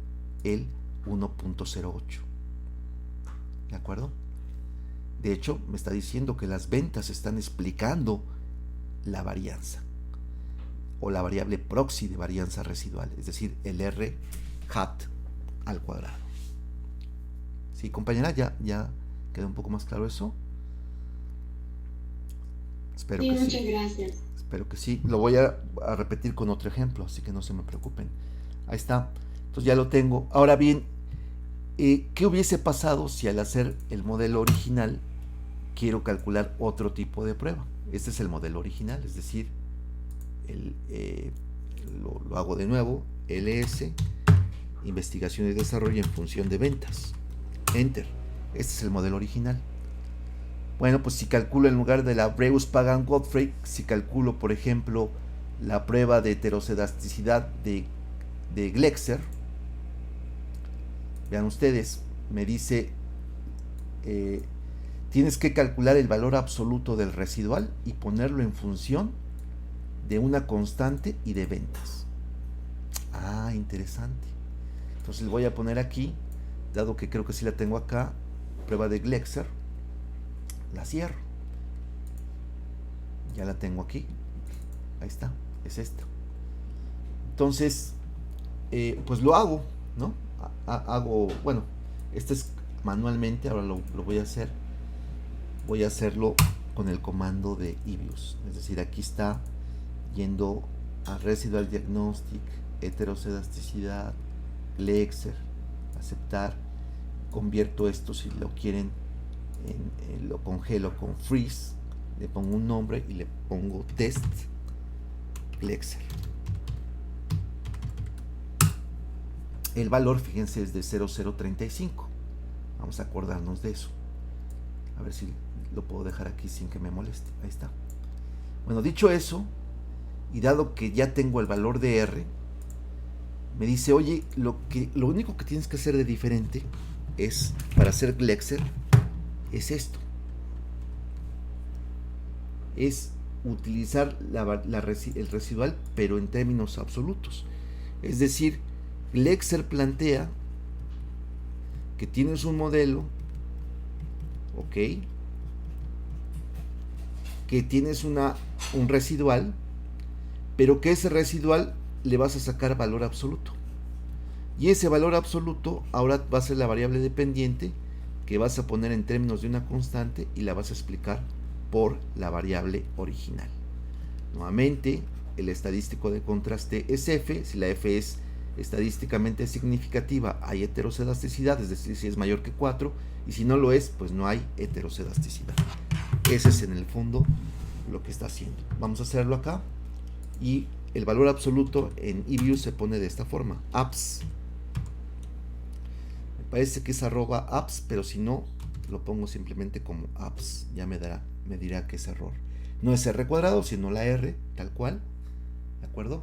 el 1.08. ¿De acuerdo? De hecho, me está diciendo que las ventas están explicando la varianza o la variable proxy de varianza residual, es decir, el R hat al cuadrado. ¿Sí, compañera? ¿Ya queda un poco más claro eso? Espero que muchas sí. Gracias. Espero que sí. Lo voy a repetir con otro ejemplo, así que no se me preocupen. Ahí está. Entonces ya lo tengo. Ahora bien, ¿qué hubiese pasado si al hacer el modelo original quiero calcular otro tipo de prueba? Este es el modelo original, es decir, lo hago de nuevo, ls, investigación y desarrollo en función de ventas, Enter. Este es el modelo original. Bueno, pues si calculo en lugar de la Breus Pagan Gottfried, si calculo, por ejemplo, la prueba de heterocedasticidad de Glexer, vean ustedes, me dice, tienes que calcular el valor absoluto del residual y ponerlo en función de una constante y de ventas. Ah, interesante. Entonces voy a poner aquí, dado que creo que sí la tengo acá, prueba de Glexer, la cierro. Ya la tengo aquí. Ahí está, es esta. Entonces, pues lo hago, ¿no? Hago, bueno, este es manualmente, ahora lo voy a hacer. Voy a hacerlo con el comando de eViews. Es decir, aquí está yendo a Residual Diagnostic, heterocedasticidad, Glexer, aceptar, convierto esto si lo quieren, lo congelo con freeze, le pongo un nombre y le pongo test Glexer. el valor, fíjense, es de 0,035. Vamos a acordarnos de eso. A ver si lo puedo dejar aquí sin que me moleste. Ahí está. Bueno, dicho eso, y dado que ya tengo el valor de R, me dice, oye, lo único que tienes que hacer de diferente es, para hacer Glexer, es esto. Es utilizar el residual, pero en términos absolutos. Es decir, Glexer plantea que tienes un modelo, ok, que tienes un residual, pero que ese residual le vas a sacar valor absoluto. Y ese valor absoluto ahora va a ser la variable dependiente que vas a poner en términos de una constante y la vas a explicar por la variable original. Nuevamente, el estadístico de contraste es F. Si la F es estadísticamente significativa, hay heterocedasticidad, es decir, si es mayor que 4, y si no lo es, pues no hay heterocedasticidad. Ese es en el fondo lo que está haciendo. Vamos a hacerlo acá, y el valor absoluto en eViews se pone de esta forma, apps. Me parece que es @apps, pero si no, lo pongo simplemente como apps, ya me dirá que es error. No es R cuadrado, sino la R, tal cual, ¿de acuerdo?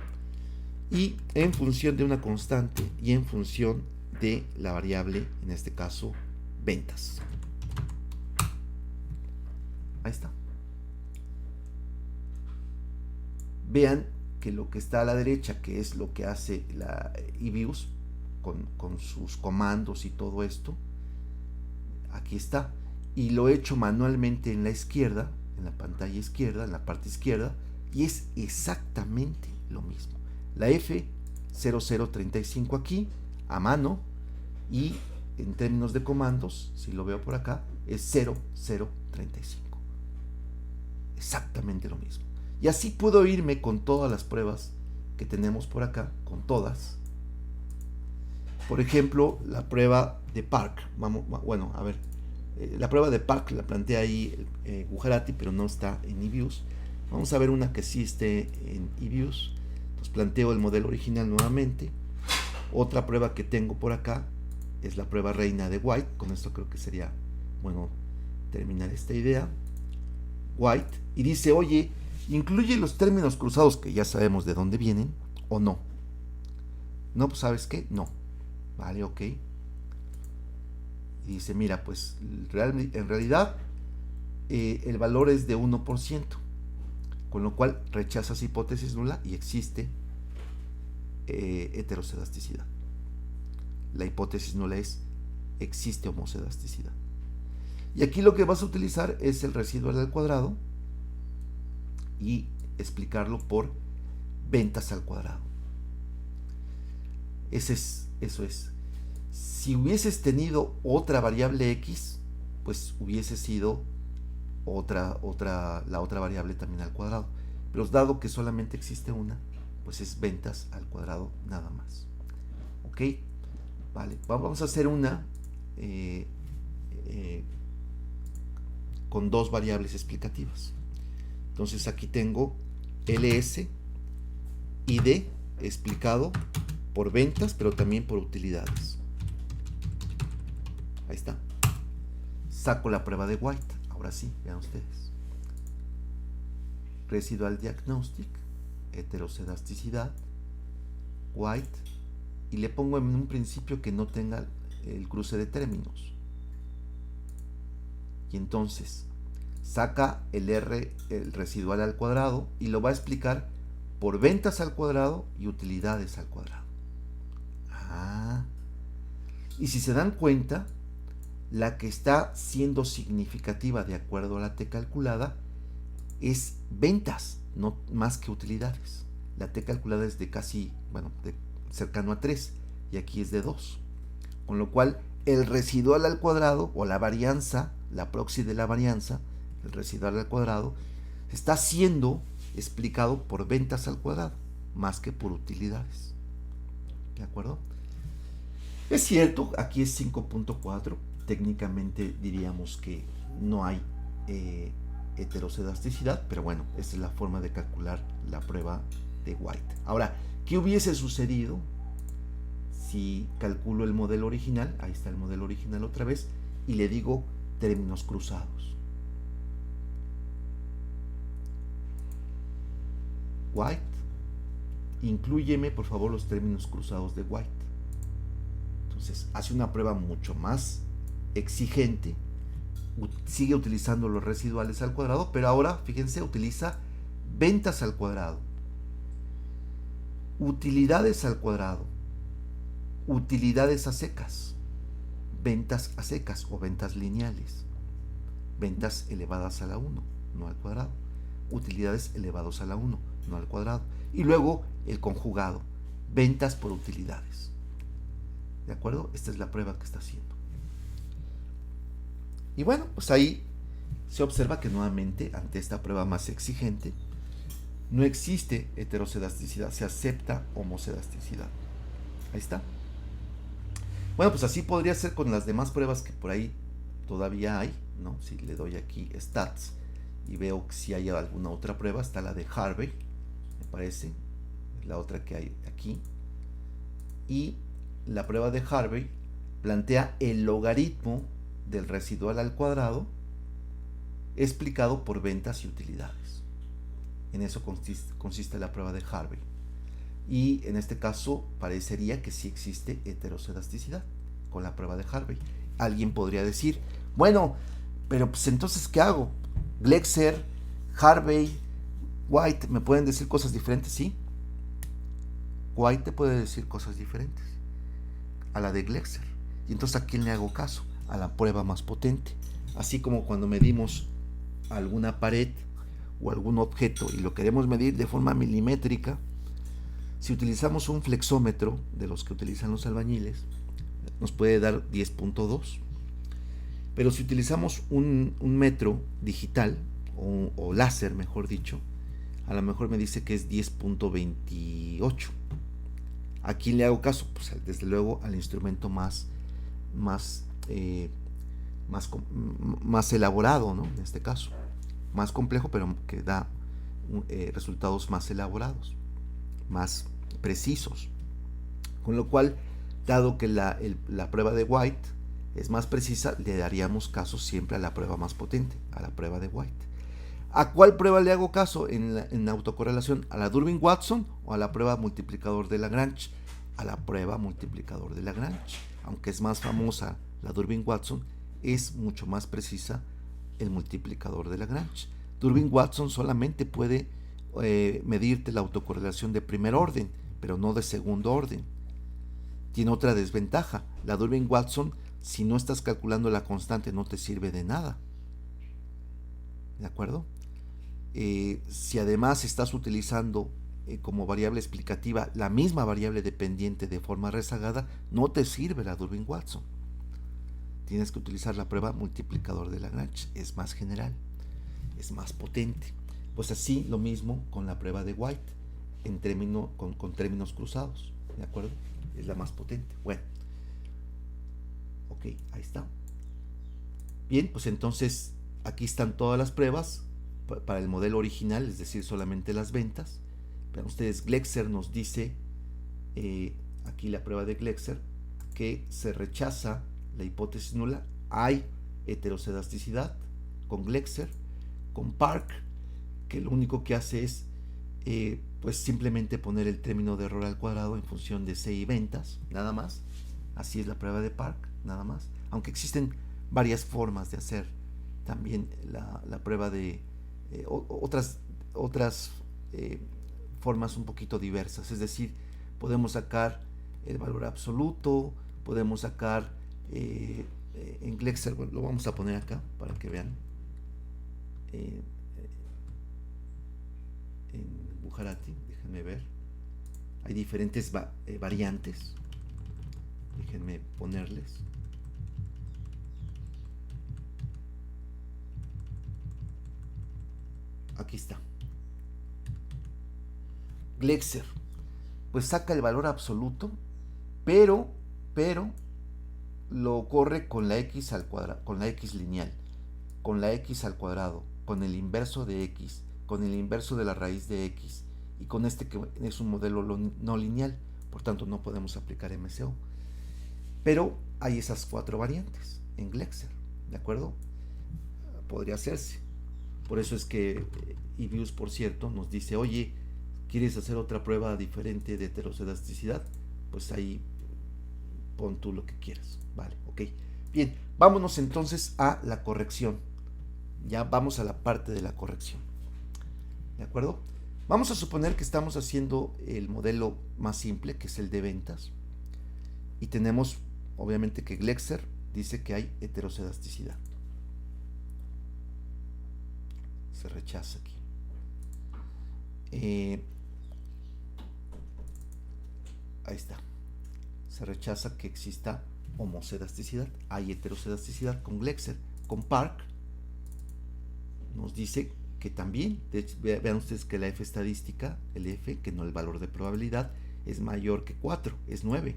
Y en función de una constante y en función de la variable, en este caso, ventas. Ahí está. Vean que lo que está a la derecha, que es lo que hace la eViews con sus comandos y todo esto, aquí está. Y lo he hecho manualmente en la izquierda, en la pantalla izquierda, en la parte izquierda, y es exactamente lo mismo. La F0035 aquí, a mano, y en términos de comandos, si lo veo por acá, es 0035. Exactamente lo mismo. Y así puedo irme con todas las pruebas que tenemos por acá, con todas. Por ejemplo, la prueba de Park. Bueno, a ver. La prueba de Park la plantea ahí Gujarati, pero no está en eViews. Vamos a ver una que sí esté en eViews. Entonces planteo el modelo original nuevamente. Otra prueba que tengo por acá es la prueba reina de White. Con esto creo que sería bueno terminar esta idea. White. Y dice, oye, ¿incluye los términos cruzados que ya sabemos de dónde vienen o no? No, pues ¿sabes qué? No. Vale, ok. Y dice, mira, pues en realidad el valor es de 1%, con lo cual rechazas hipótesis nula y existe heterocedasticidad. La hipótesis nula es, existe homocedasticidad. Y aquí lo que vas a utilizar es el residual al cuadrado y explicarlo por ventas al cuadrado. Eso es. Si hubieses tenido otra variable X, pues hubiese sido la otra variable también al cuadrado. Pero dado que solamente existe una, pues es ventas al cuadrado nada más. ¿Ok? Vale, vamos a hacer una con dos variables explicativas. Entonces aquí tengo LS y D explicado por ventas, pero también por utilidades. Ahí está. Saco la prueba de White. Ahora sí, vean ustedes. Residual Diagnostic, heterocedasticidad, White, y le pongo en un principio que no tenga el cruce de términos. Y entonces saca el residual al cuadrado y lo va a explicar por ventas al cuadrado y utilidades al cuadrado. Y si se dan cuenta, la que está siendo significativa de acuerdo a la T calculada es ventas, no más que utilidades. La T calculada es de casi, de cercano a 3 y aquí es de 2. Con lo cual el residual al cuadrado o la varianza, la proxy de la varianza, el residual al cuadrado, está siendo explicado por ventas al cuadrado más que por utilidades. ¿De acuerdo? Es cierto, aquí es 5.4. Técnicamente diríamos que no hay heterocedasticidad, pero bueno, esta es la forma de calcular la prueba de White. Ahora, ¿qué hubiese sucedido si calculo el modelo original, ahí está el modelo original otra vez, y le digo términos cruzados. White, inclúyeme por favor los términos cruzados de White. Entonces hace una prueba mucho más exigente, sigue utilizando los residuales al cuadrado, pero ahora fíjense, utiliza ventas al cuadrado, utilidades al cuadrado, utilidades a secas, ventas a secas o ventas lineales, ventas elevadas a la 1, no al cuadrado, utilidades elevados a la 1, no al cuadrado, y luego el conjugado, ventas por utilidades. ¿De acuerdo? Esta es la prueba que está haciendo. Y bueno, pues ahí se observa que nuevamente, ante esta prueba más exigente, no existe heterocedasticidad, se acepta homocedasticidad. Ahí está. Bueno, pues así podría ser con las demás pruebas que por ahí todavía hay, ¿no? Si le doy aquí Stats y veo si hay alguna otra prueba, está la de Harvey, me parece, es la otra que hay aquí. Y la prueba de Harvey plantea el logaritmo del residual al cuadrado explicado por ventas y utilidades. En eso consiste la prueba de Harvey. Y en este caso parecería que sí existe heterocedasticidad con la prueba de Harvey. Alguien podría decir, bueno, pero pues entonces ¿qué hago? Glexer, Harvey, White, ¿me pueden decir cosas diferentes? Sí. White te puede decir cosas diferentes a la de Glexer. Y entonces ¿a quién le hago caso? A la prueba más potente. Así como cuando medimos alguna pared o algún objeto y lo queremos medir de forma milimétrica, si utilizamos un flexómetro de los que utilizan los albañiles, nos puede dar 10.2. Pero si utilizamos un metro digital o láser, mejor dicho, a lo mejor me dice que es 10.28. ¿A quién le hago caso? Pues desde luego al instrumento más elaborado, ¿no? En este caso, más complejo, pero que da resultados más elaborados, más precisos. Con lo cual, dado que la prueba de White es más precisa, le daríamos caso siempre a la prueba más potente, a la prueba de White. ¿A cuál prueba le hago caso en autocorrelación? ¿A la Durbin-Watson o a la prueba multiplicador de Lagrange? A la prueba multiplicador de Lagrange. Aunque es más famosa la Durbin-Watson, es mucho más precisa el multiplicador de Lagrange. Durbin-Watson solamente puede medirte la autocorrelación de primer orden, pero no de segundo orden. Tiene otra desventaja. La Durbin-Watson, si no estás calculando la constante, no te sirve de nada. ¿De acuerdo? Si además estás utilizando como variable explicativa la misma variable dependiente de forma rezagada, no te sirve la Durbin-Watson. Tienes que utilizar la prueba multiplicador de Lagrange, es más general, es más potente. Pues así lo mismo con la prueba de White, con términos cruzados, ¿de acuerdo? Es la más potente. Bueno, ok, ahí está. Bien, pues entonces aquí están todas las pruebas para el modelo original, es decir, solamente las ventas. Vean ustedes, Glexer nos dice, aquí la prueba de Glexer, que se rechaza la hipótesis nula. Hay heterocedasticidad con Glexer. Con Park, que lo único que hace es pues simplemente poner el término de error al cuadrado en función de C y ventas, nada más. Así es la prueba de Park, nada más. Aunque existen varias formas de hacer también la prueba de otras formas un poquito diversas. Es decir, podemos sacar el valor absoluto, podemos sacar en Glexer, bueno, lo vamos a poner acá para que vean. En Bujarati, déjenme ver, hay diferentes variantes, déjenme ponerles. Aquí está. Glexer, pues saca el valor absoluto, pero lo corre con la x al cuadrado, con la x lineal, con la x al cuadrado, con el inverso de x, con el inverso de la raíz de x, y con este que es un modelo no lineal, por tanto no podemos aplicar MCO. Pero hay esas 4 variantes en Glexer, ¿de acuerdo? Podría hacerse. Por eso es que Ibius, por cierto, nos dice, oye, ¿quieres hacer otra prueba diferente de heteroscedasticidad? Pues ahí pon tú lo que quieras, vale, ok. Bien, vámonos entonces a la corrección. Ya vamos a la parte de la corrección, ¿de acuerdo? Vamos a suponer que estamos haciendo el modelo más simple, que es el de ventas, y tenemos, obviamente, que Glexer dice que hay heteroscedasticidad. Se rechaza aquí. Ahí está. Se rechaza que exista homocedasticidad. Hay heteroscedasticidad con Glexer. Con Park nos dice que también, de hecho, vean ustedes que la F estadística, el F, que no el valor de probabilidad, es mayor que 4, es 9.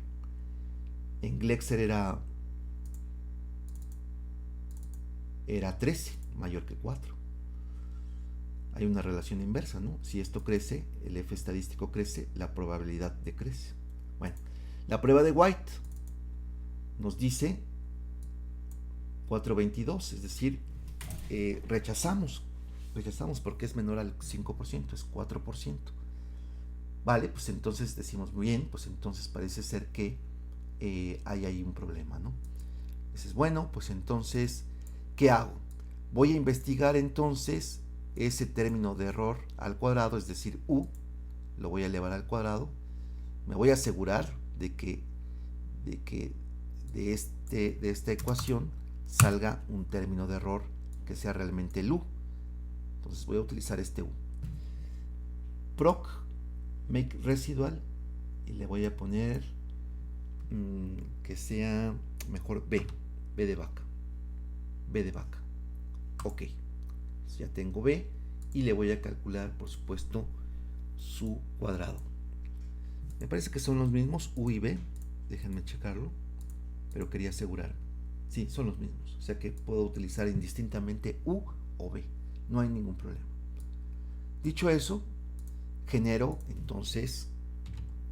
En Glexer era 13, mayor que 4. Hay una relación inversa, ¿no? Si esto crece, el F estadístico crece, la probabilidad decrece. Bueno, la prueba de White nos dice 4.22, es decir, rechazamos porque es menor al 5%, es 4%. Vale, pues entonces decimos, muy bien, pues entonces parece ser que hay ahí un problema, ¿no? Dices, bueno, pues entonces, ¿qué hago? Voy a investigar entonces ese término de error al cuadrado, es decir, U, lo voy a elevar al cuadrado. Me voy a asegurar de que de esta ecuación salga un término de error que sea realmente el U. Entonces voy a utilizar este U. Proc make residual y le voy a poner que sea mejor B de vaca. Ok, entonces ya tengo B y le voy a calcular, por supuesto, su cuadrado. Me parece que son los mismos, U y B. Déjenme checarlo, pero quería asegurar. Sí, son los mismos, o sea que puedo utilizar indistintamente U o B, no hay ningún problema. Dicho eso, genero entonces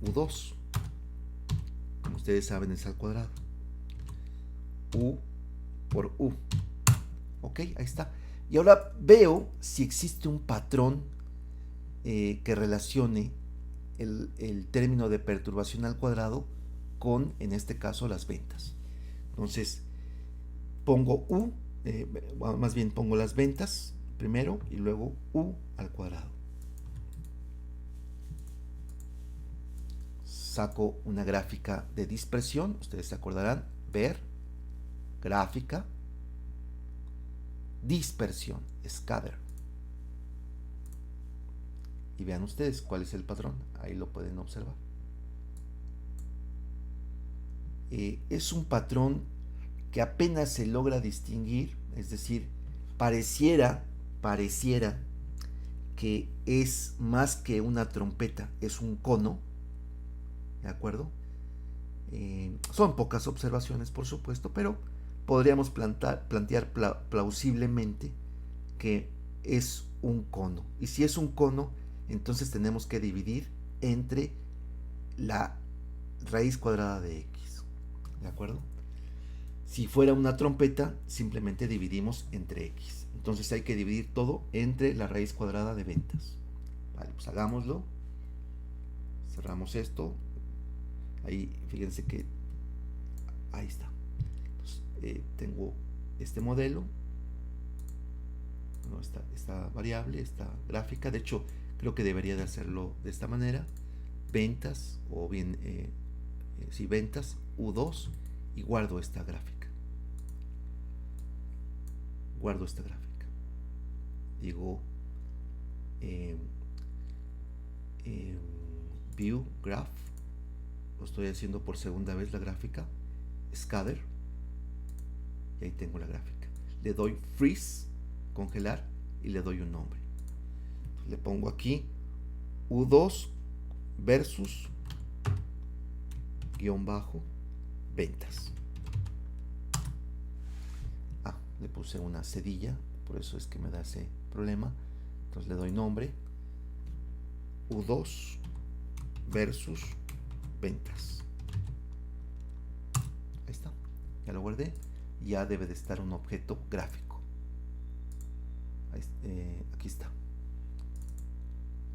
U2. Como ustedes saben, es al cuadrado. U por U. Ok, ahí está. Y ahora veo si existe un patrón que relacione el término de perturbación al cuadrado con, en este caso, las ventas. Entonces, pongo U, más bien pongo las ventas primero y luego U al cuadrado. Saco una gráfica de dispersión, ustedes se acordarán, ver, gráfica, dispersión, scatter. Y vean ustedes cuál es el patrón, ahí lo pueden observar. Es un patrón que apenas se logra distinguir, es decir, pareciera que es más que una trompeta, es un cono, ¿de acuerdo? Son pocas observaciones, por supuesto, pero podríamos plantear plausiblemente que es un cono. Y si es un cono, entonces tenemos que dividir entre la raíz cuadrada de x, ¿de acuerdo? Si fuera una trompeta, simplemente dividimos entre x. Entonces hay que dividir todo entre la raíz cuadrada de ventas. Vale, pues hagámoslo. Cerramos esto. Ahí, fíjense que ahí está. Entonces, tengo este modelo, ¿no? esta variable, esta gráfica. De hecho, creo que debería de hacerlo de esta manera. Ventas, o bien, si ventas, U2, y guardo esta gráfica. Digo, view graph. Lo estoy haciendo por segunda vez la gráfica. Scatter. Y ahí tengo la gráfica. Le doy freeze, congelar, y le doy un nombre. Entonces, le pongo aquí U2 versus guión bajo ventas. Le puse una cedilla, por eso es que me da ese problema. Entonces le doy nombre U2 versus ventas. Ahí está, ya lo guardé. Ya debe de estar un objeto gráfico. Aquí está.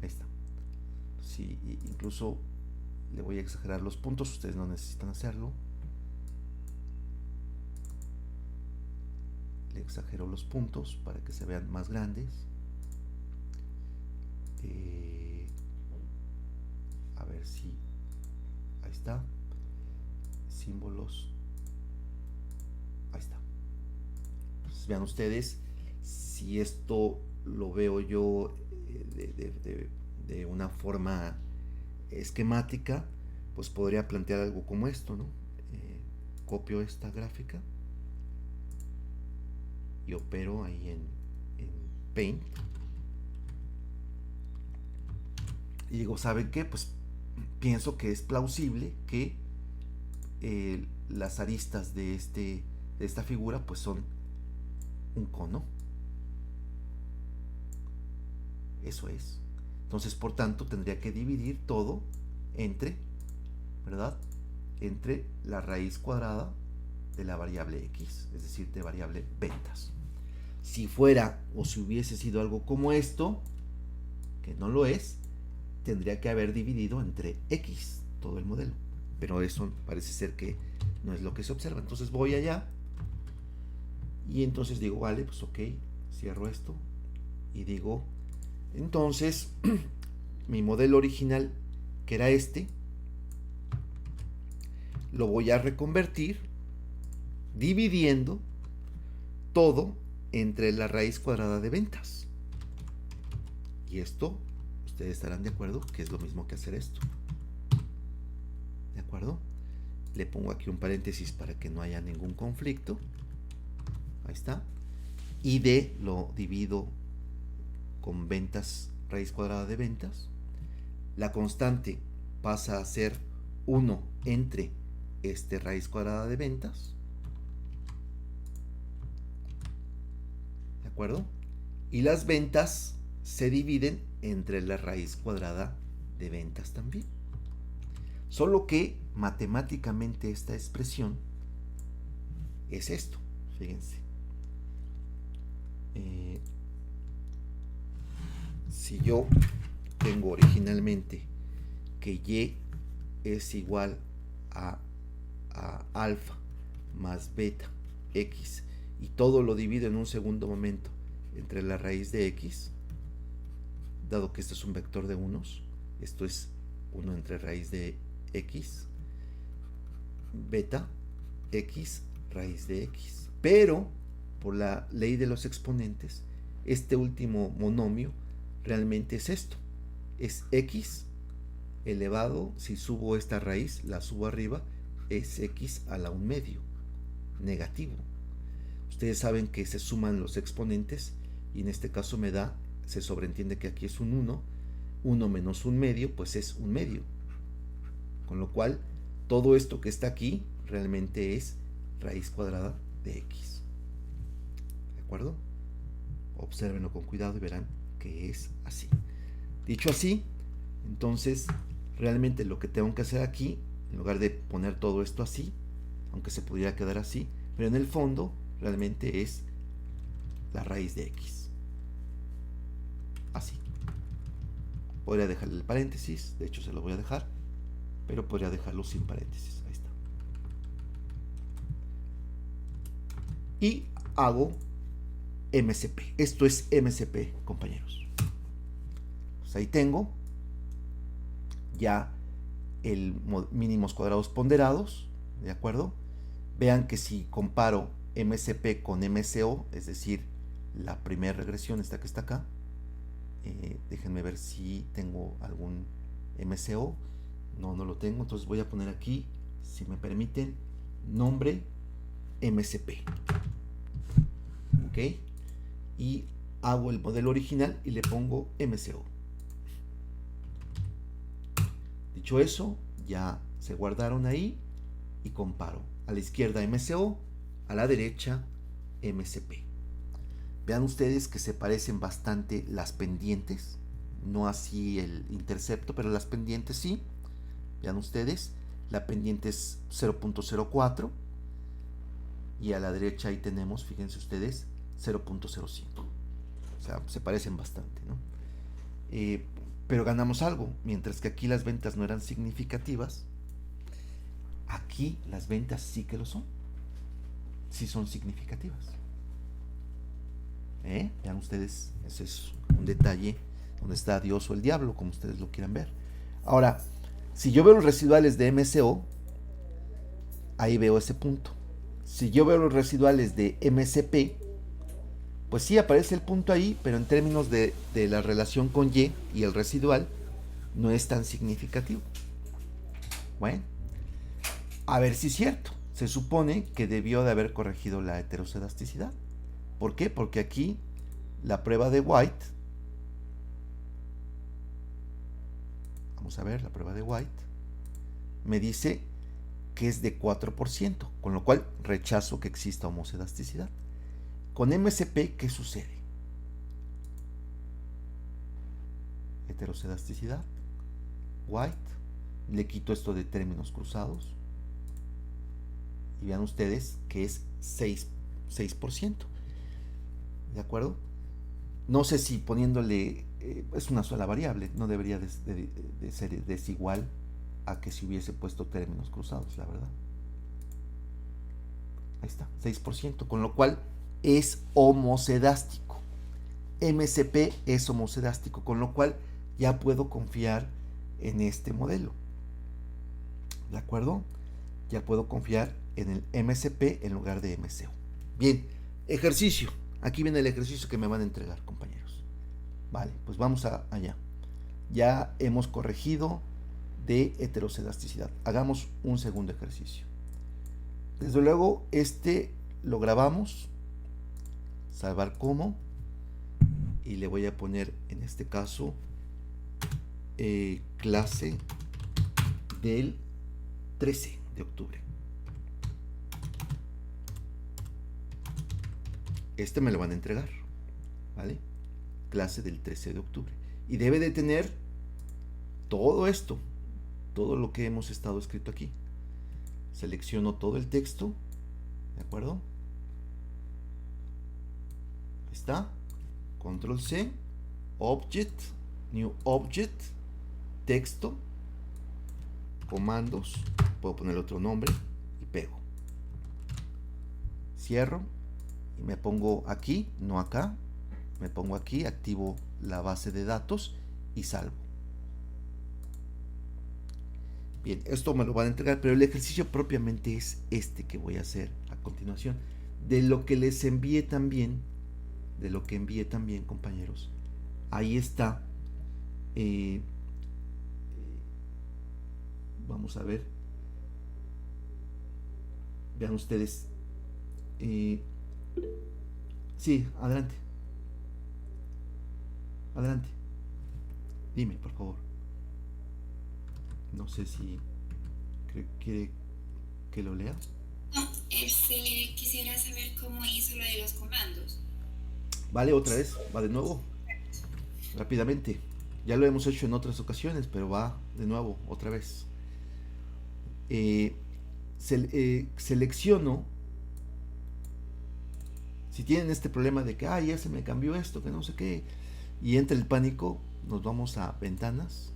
Ahí está. Sí, incluso le voy a exagerar los puntos, ustedes no necesitan hacerlo. Le exagero los puntos para que se vean más grandes. A ver si... Ahí está. Símbolos. Ahí está. Entonces, vean ustedes, si esto lo veo yo de una forma esquemática, pues podría plantear algo como esto, ¿no? Copio esta gráfica y opero ahí en Paint. Y digo, ¿saben qué? Pues pienso que es plausible que las aristas de esta figura pues son un cono. Eso es. Entonces, por tanto, tendría que dividir todo entre, ¿verdad? Entre la raíz cuadrada de la variable x, es decir, de variable ventas. Si fuera o si hubiese sido algo como esto, que no lo es, tendría que haber dividido entre x todo el modelo. Pero eso parece ser que no es lo que se observa. Entonces voy allá y entonces digo, vale, pues ok, cierro esto y digo, entonces mi modelo original, que era este, lo voy a reconvertir dividiendo todo entre la raíz cuadrada de ventas. Y esto, ustedes estarán de acuerdo que es lo mismo que hacer esto. ¿De acuerdo? Le pongo aquí un paréntesis para que no haya ningún conflicto. Ahí está. Y de lo divido con ventas, raíz cuadrada de ventas. La constante pasa a ser 1 entre raíz cuadrada de ventas. ¿De acuerdo? Y las ventas se dividen entre la raíz cuadrada de ventas también. Solo que matemáticamente esta expresión es esto. Fíjense. Si yo tengo originalmente que y es igual a alfa más beta x y todo lo divido en un segundo momento entre la raíz de x, dado que esto es un vector de unos, esto es 1 entre raíz de x, beta x raíz de x. Pero por la ley de los exponentes, este último monomio realmente es esto, es x elevado, si subo esta raíz, la subo arriba, es x a la 1/2, negativo. Ustedes saben que se suman los exponentes y en este caso me da, se sobreentiende que aquí es un 1, 1 menos 1/2 pues es 1/2, con lo cual todo esto que está aquí realmente es raíz cuadrada de x. ¿De acuerdo? Obsérvenlo con cuidado y verán que es así. Dicho así, entonces realmente lo que tengo que hacer aquí, en lugar de poner todo esto así, aunque se pudiera quedar así, pero en el fondo realmente es la raíz de x. Así. Podría dejarle el paréntesis, de hecho se lo voy a dejar, pero podría dejarlo sin paréntesis. Ahí está. Y hago MCP. Esto es MCP, compañeros. Pues ahí tengo ya el mínimos cuadrados ponderados, ¿de acuerdo? Vean que si comparo MCP con MCO, es decir, la primera regresión, esta que está acá, déjenme ver si tengo algún MCO. No lo tengo, entonces voy a poner aquí, si me permiten, nombre MCP. Ok, y hago el modelo original y le pongo MCO. Dicho eso, ya se guardaron ahí y comparo. A la izquierda MCO, a la derecha MCP. Vean ustedes que se parecen bastante las pendientes, no así el intercepto, pero las pendientes sí. Vean ustedes, la pendiente es 0.04 y a la derecha ahí tenemos, fíjense ustedes, 0.05. O sea, se parecen bastante, ¿no? Pero ganamos algo, mientras que aquí las ventas no eran significativas, aquí las ventas sí que lo son, sí son significativas. Vean ustedes, ese es un detalle donde está Dios o el diablo, como ustedes lo quieran ver. Ahora, si yo veo los residuales de MCO, ahí veo ese punto. Si yo veo los residuales de MCP, pues sí aparece el punto ahí, pero en términos de la relación con Y y el residual, no es tan significativo. Bueno, a ver si es cierto. Se supone que debió de haber corregido la heterocedasticidad. ¿Por qué? Porque aquí la prueba de White, vamos a ver la prueba de White, me dice que es de 4%, con lo cual rechazo que exista homocedasticidad. Con MCP, ¿qué sucede? Heterocedasticidad, White, le quito esto de términos cruzados y vean ustedes que es 6%. ¿De acuerdo? No sé si poniéndole, es una sola variable, no debería de ser desigual a que si hubiese puesto términos cruzados, la verdad. Ahí está, 6%, con lo cual es homocedástico. MCP es homocedástico, con lo cual ya puedo confiar en este modelo. ¿De acuerdo? Ya puedo confiar en el MCP en lugar de MCO. Bien, ejercicio. Aquí viene el ejercicio que me van a entregar, compañeros. Vale, pues vamos allá. Ya hemos corregido de heterocedasticidad. Hagamos un segundo ejercicio. Desde luego, este lo grabamos. Salvar como. Y le voy a poner, en este caso, clase del 13 de octubre. Este me lo van a entregar, ¿vale? Clase del 13 de octubre. Y debe de tener todo esto, todo lo que hemos estado escrito aquí. Selecciono todo el texto, ¿de acuerdo? Ahí está. Control C, Object, New Object, texto, comandos, puedo poner otro nombre y pego. Cierro. Y me pongo aquí, no acá, me pongo aquí, activo la base de datos y salvo. Bien, esto me lo van a entregar, pero el ejercicio propiamente es este que voy a hacer a continuación. De lo que les envié también, compañeros, ahí está. Vamos a ver. Vean ustedes. Sí, adelante. Adelante. Dime, por favor. No sé si quiere que lo lea. No, quisiera saber cómo hizo lo de los comandos. Vale, otra vez, va de nuevo. Rápidamente. Ya lo hemos hecho en otras ocasiones, pero va de nuevo, otra vez. Selecciono. Si tienen este problema de que ya se me cambió esto, que no sé qué, y entra el pánico, nos vamos a ventanas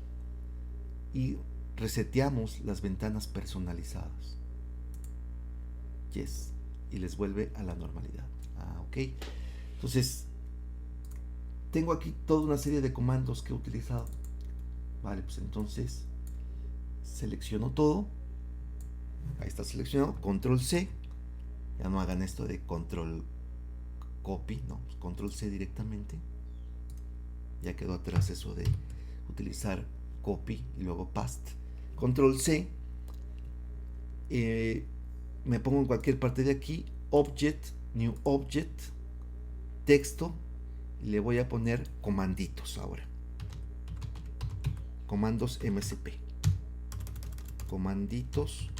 y reseteamos las ventanas personalizadas. Yes. Y les vuelve a la normalidad. Ok. Entonces, tengo aquí toda una serie de comandos que he utilizado. Vale, pues entonces selecciono todo. Ahí está seleccionado. Control C. Ya no hagan esto de control copy, no, pues control C directamente. Ya quedó atrás eso de utilizar copy y luego paste. Control C. Me pongo en cualquier parte de aquí. Object, New Object, texto. Y le voy a poner comanditos ahora. Comandos MCP. Comanditos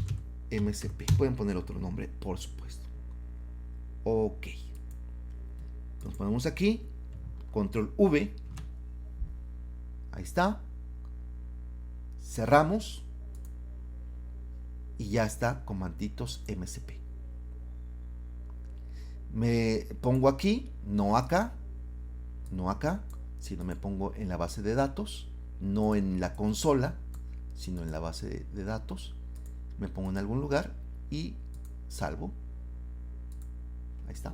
MCP. Pueden poner otro nombre, por supuesto. Ok. Nos ponemos aquí. Control V. Ahí está. Cerramos. y ya está, comanditos MCP. Me pongo aquí, no acá, sino me pongo en la base de datos, no en la consola, sino en la base de datos. Me pongo en algún lugar y salvo. Ahí está.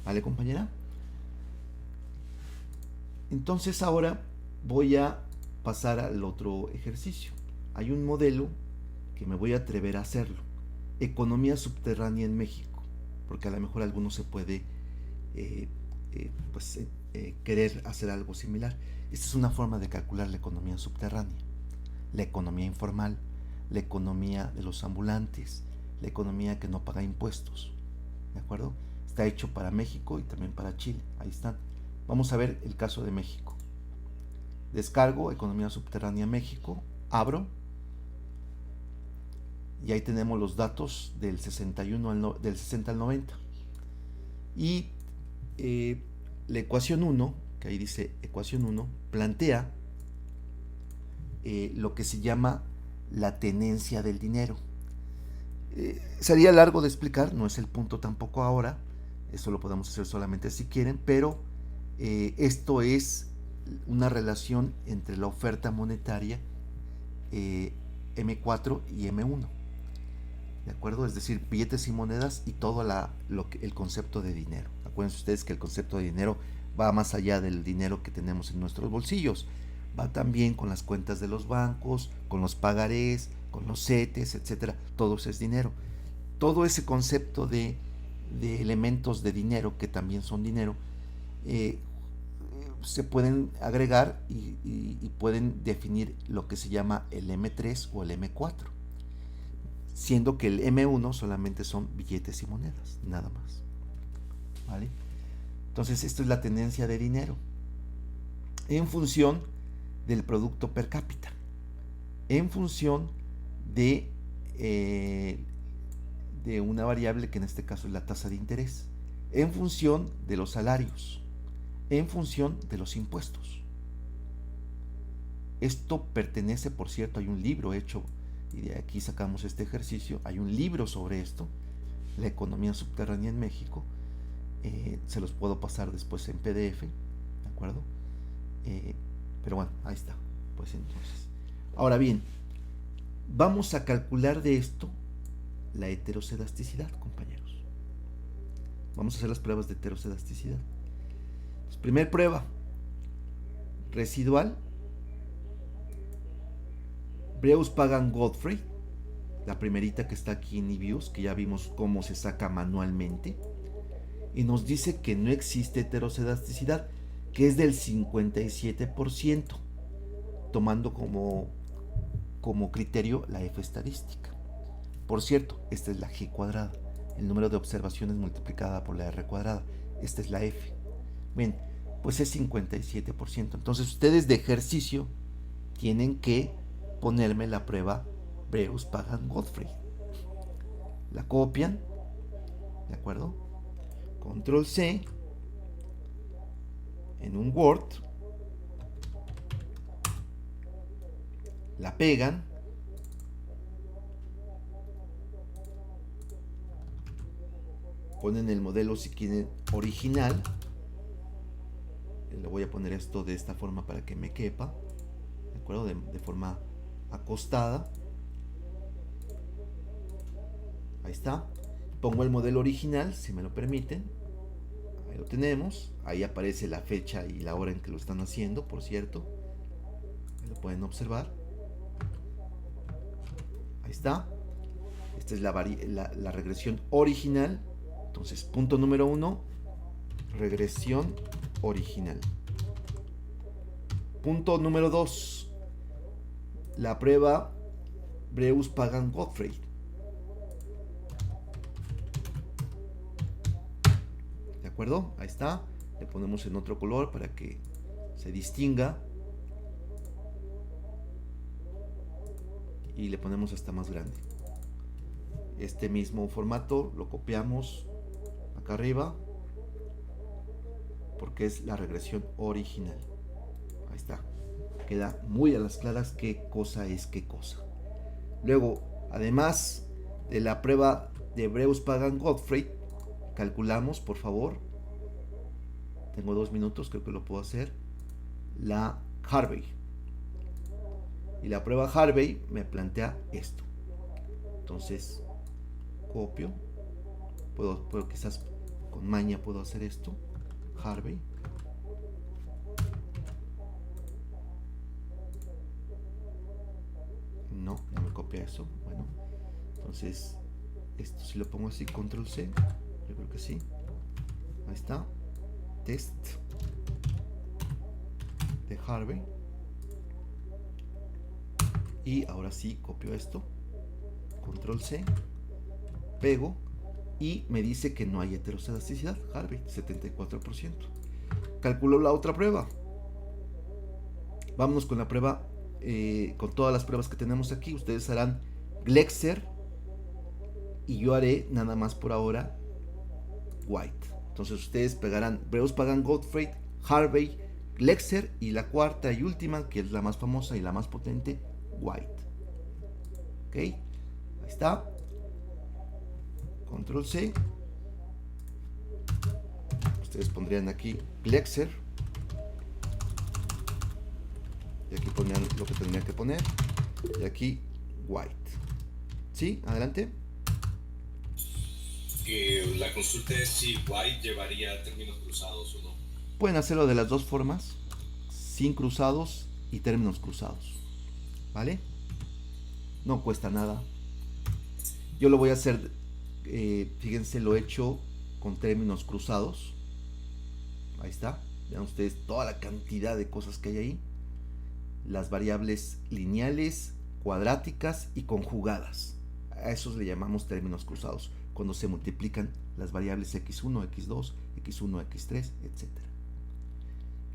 ¿Vale, compañera? Entonces ahora voy a pasar al otro ejercicio. Hay un modelo que me voy a atrever a hacerlo. Economía subterránea en México. Porque a lo mejor alguno se puede querer hacer algo similar. Esta es una forma de calcular la economía subterránea. La economía informal, la economía de los ambulantes, la economía que no paga impuestos. ¿De acuerdo? Está hecho para México y también para Chile. Ahí están. Vamos a ver el caso de México. Descargo Economía Subterránea México, abro y ahí tenemos los datos del 61 del 60 al 90. Y la ecuación 1, que ahí dice ecuación 1, plantea lo que se llama la tenencia del dinero. Sería largo de explicar, no es el punto tampoco ahora, eso lo podemos hacer solamente si quieren, pero esto es una relación entre la oferta monetaria M4 y M1, ¿de acuerdo? Es decir, billetes y monedas y todo el concepto de dinero. Acuérdense ustedes que el concepto de dinero va más allá del dinero que tenemos en nuestros bolsillos, va también con las cuentas de los bancos, con los pagarés, con los CETES, etcétera. Todo eso es dinero. Todo ese concepto de elementos de dinero, que también son dinero, se pueden agregar y pueden definir lo que se llama el M3 o el M4, siendo que el M1 solamente son billetes y monedas, nada más. ¿Vale? Entonces, esto es la tenencia de dinero en función del producto per cápita, en función de una variable que en este caso es la tasa de interés, en función de los salarios, en función de los impuestos. Esto pertenece, por cierto, hay un libro hecho, y de aquí sacamos este ejercicio, hay un libro sobre esto, la economía subterránea en México, se los puedo pasar después en PDF, ¿de acuerdo? Pero bueno, ahí está, pues entonces. Ahora bien, vamos a calcular de esto la heterocedasticidad, compañeros. Vamos a hacer las pruebas de heterocedasticidad. Pues, primer prueba, residual, Breus Pagan Godfrey, la primerita que está aquí en eViews, que ya vimos cómo se saca manualmente, y nos dice que no existe heterocedasticidad, que es del 57%, tomando como criterio la F estadística. Por cierto, esta es la G cuadrada, el número de observaciones multiplicada por la R cuadrada, esta es la F. Bien, pues es 57%. Entonces ustedes de ejercicio tienen que ponerme la prueba Breus Pagan Godfrey. La copian, ¿de acuerdo? Control C en un Word, la pegan, ponen el modelo si quieren original. Le voy a poner esto de esta forma para que me quepa, ¿de acuerdo? De forma acostada. Ahí está. Pongo el modelo original, si me lo permiten. Ahí lo tenemos. Ahí aparece la fecha y la hora en que lo están haciendo, por cierto. Ahí lo pueden observar. Ahí está. Esta es la regresión original. Entonces, punto número 1, regresión original. Punto número 2, la prueba Breus Pagan Godfrey. ¿De acuerdo? Ahí está. Le ponemos en otro color para que se distinga. Y le ponemos hasta más grande. Este mismo formato lo copiamos acá arriba, porque es la regresión original. Ahí está. Queda muy a las claras qué cosa es qué cosa. Luego, Además de la prueba de Breus Pagan Gottfried, calculamos, por favor. Tengo 2 minutos, creo que lo puedo hacer. La Harvey. Y la prueba Harvey me plantea esto. Entonces, copio. Puedo quizás con maña puedo hacer esto. Harvey. No me copia eso. Bueno, entonces esto si lo pongo así, control C, yo creo que sí. Ahí está. Test de Harvey. Y ahora sí copio esto, control C, pego y me dice que no hay heteroscedasticidad. Harvey, 74%. Calculo la otra prueba. Vámonos con la prueba, con todas las pruebas que tenemos aquí. Ustedes harán Glexer y yo haré nada más por ahora White. Entonces ustedes pegarán Breus Pagan Gottfried, Harvey, Glexer y la cuarta y última, que es la más famosa y la más potente, White. Ok, ahí está. Control C. Ustedes pondrían aquí Glexer. Y aquí pondrían lo que tendrían que poner. Y aquí White. ¿Sí? Adelante. Que la consulta es si White llevaría términos cruzados o no. Pueden hacerlo de las dos formas, sin cruzados y términos cruzados. ¿Vale? No cuesta nada. Yo lo voy a hacer, fíjense, lo he hecho con términos cruzados. Ahí está. Vean ustedes toda la cantidad de cosas que hay ahí. Las variables lineales, cuadráticas y conjugadas. A esos le llamamos términos cruzados, cuando se multiplican las variables x1, x2, x1, x3, etc.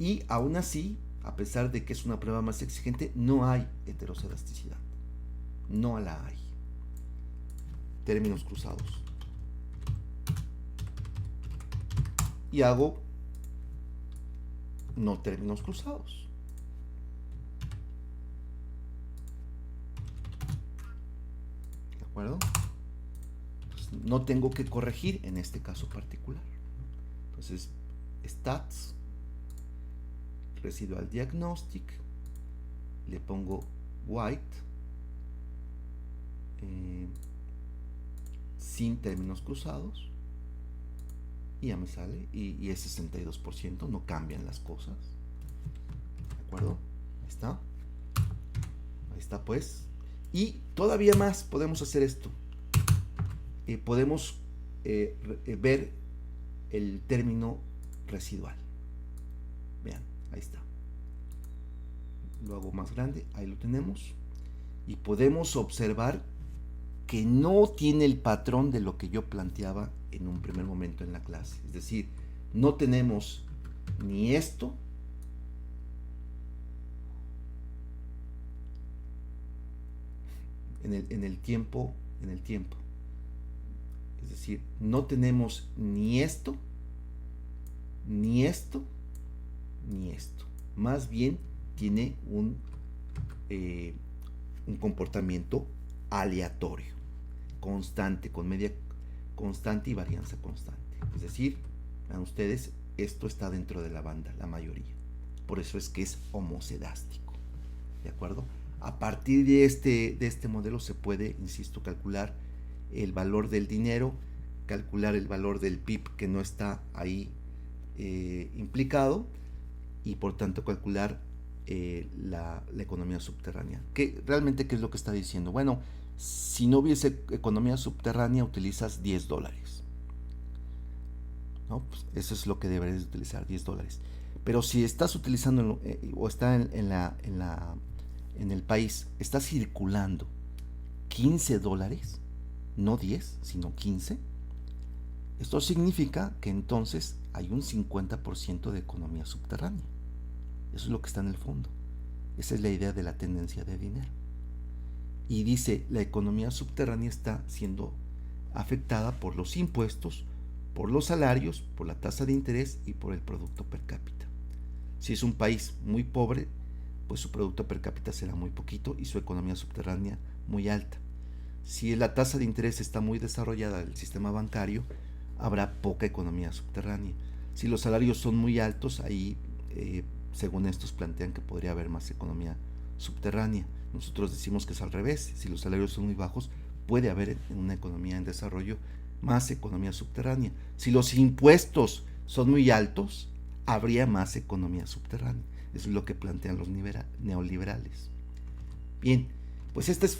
Y aún así, a pesar de que es una prueba más exigente, no hay heteroscedasticidad. No la hay. Términos cruzados. Y hago no términos cruzados. ¿De acuerdo? Entonces, no tengo que corregir en este caso particular. Entonces, stats, residual diagnostic, le pongo white, sin términos cruzados, y ya me sale, y es 62%, no cambian las cosas. ¿De acuerdo? Ahí está. Ahí está pues. Y todavía más podemos hacer esto. Podemos ver el término residual. Vean, ahí está. Lo hago más grande, ahí lo tenemos. Y podemos observar que no tiene el patrón de lo que yo planteaba en un primer momento en la clase. Es decir, no tenemos ni esto, en el tiempo. Es decir, no tenemos ni esto, ni esto, ni esto. Más bien tiene un comportamiento aleatorio, constante, con media constante y varianza constante. Es decir, vean ustedes, esto está dentro de la banda, la mayoría. Por eso es que es homocedástico. ¿De acuerdo? A partir de este modelo se puede, insisto, calcular el valor del dinero, calcular el valor del PIB que no está ahí implicado, y por tanto calcular la economía subterránea. ¿Realmente qué es lo que está diciendo? Bueno, si no hubiese economía subterránea, utilizas $10. ¿No? Pues eso es lo que deberías utilizar, $10. Pero si estás utilizando o está en el país, está circulando $15, no 10, sino 15, esto significa que entonces hay un 50% de economía subterránea. Eso es lo que está en el fondo. Esa es la idea de la tendencia de dinero. Y dice, la economía subterránea está siendo afectada por los impuestos, por los salarios, por la tasa de interés y por el producto per cápita. Si es un país muy pobre, pues su producto per cápita será muy poquito y su economía subterránea muy alta. Si la tasa de interés está muy desarrollada del sistema bancario, habrá poca economía subterránea. Si los salarios son muy altos, ahí, según estos, plantean que podría haber más economía subterránea. Nosotros decimos que es al revés. Si los salarios son muy bajos, puede haber en una economía en desarrollo más economía subterránea. Si los impuestos son muy altos, habría más economía subterránea. Eso es lo que plantean los neoliberales. Bien, pues esta es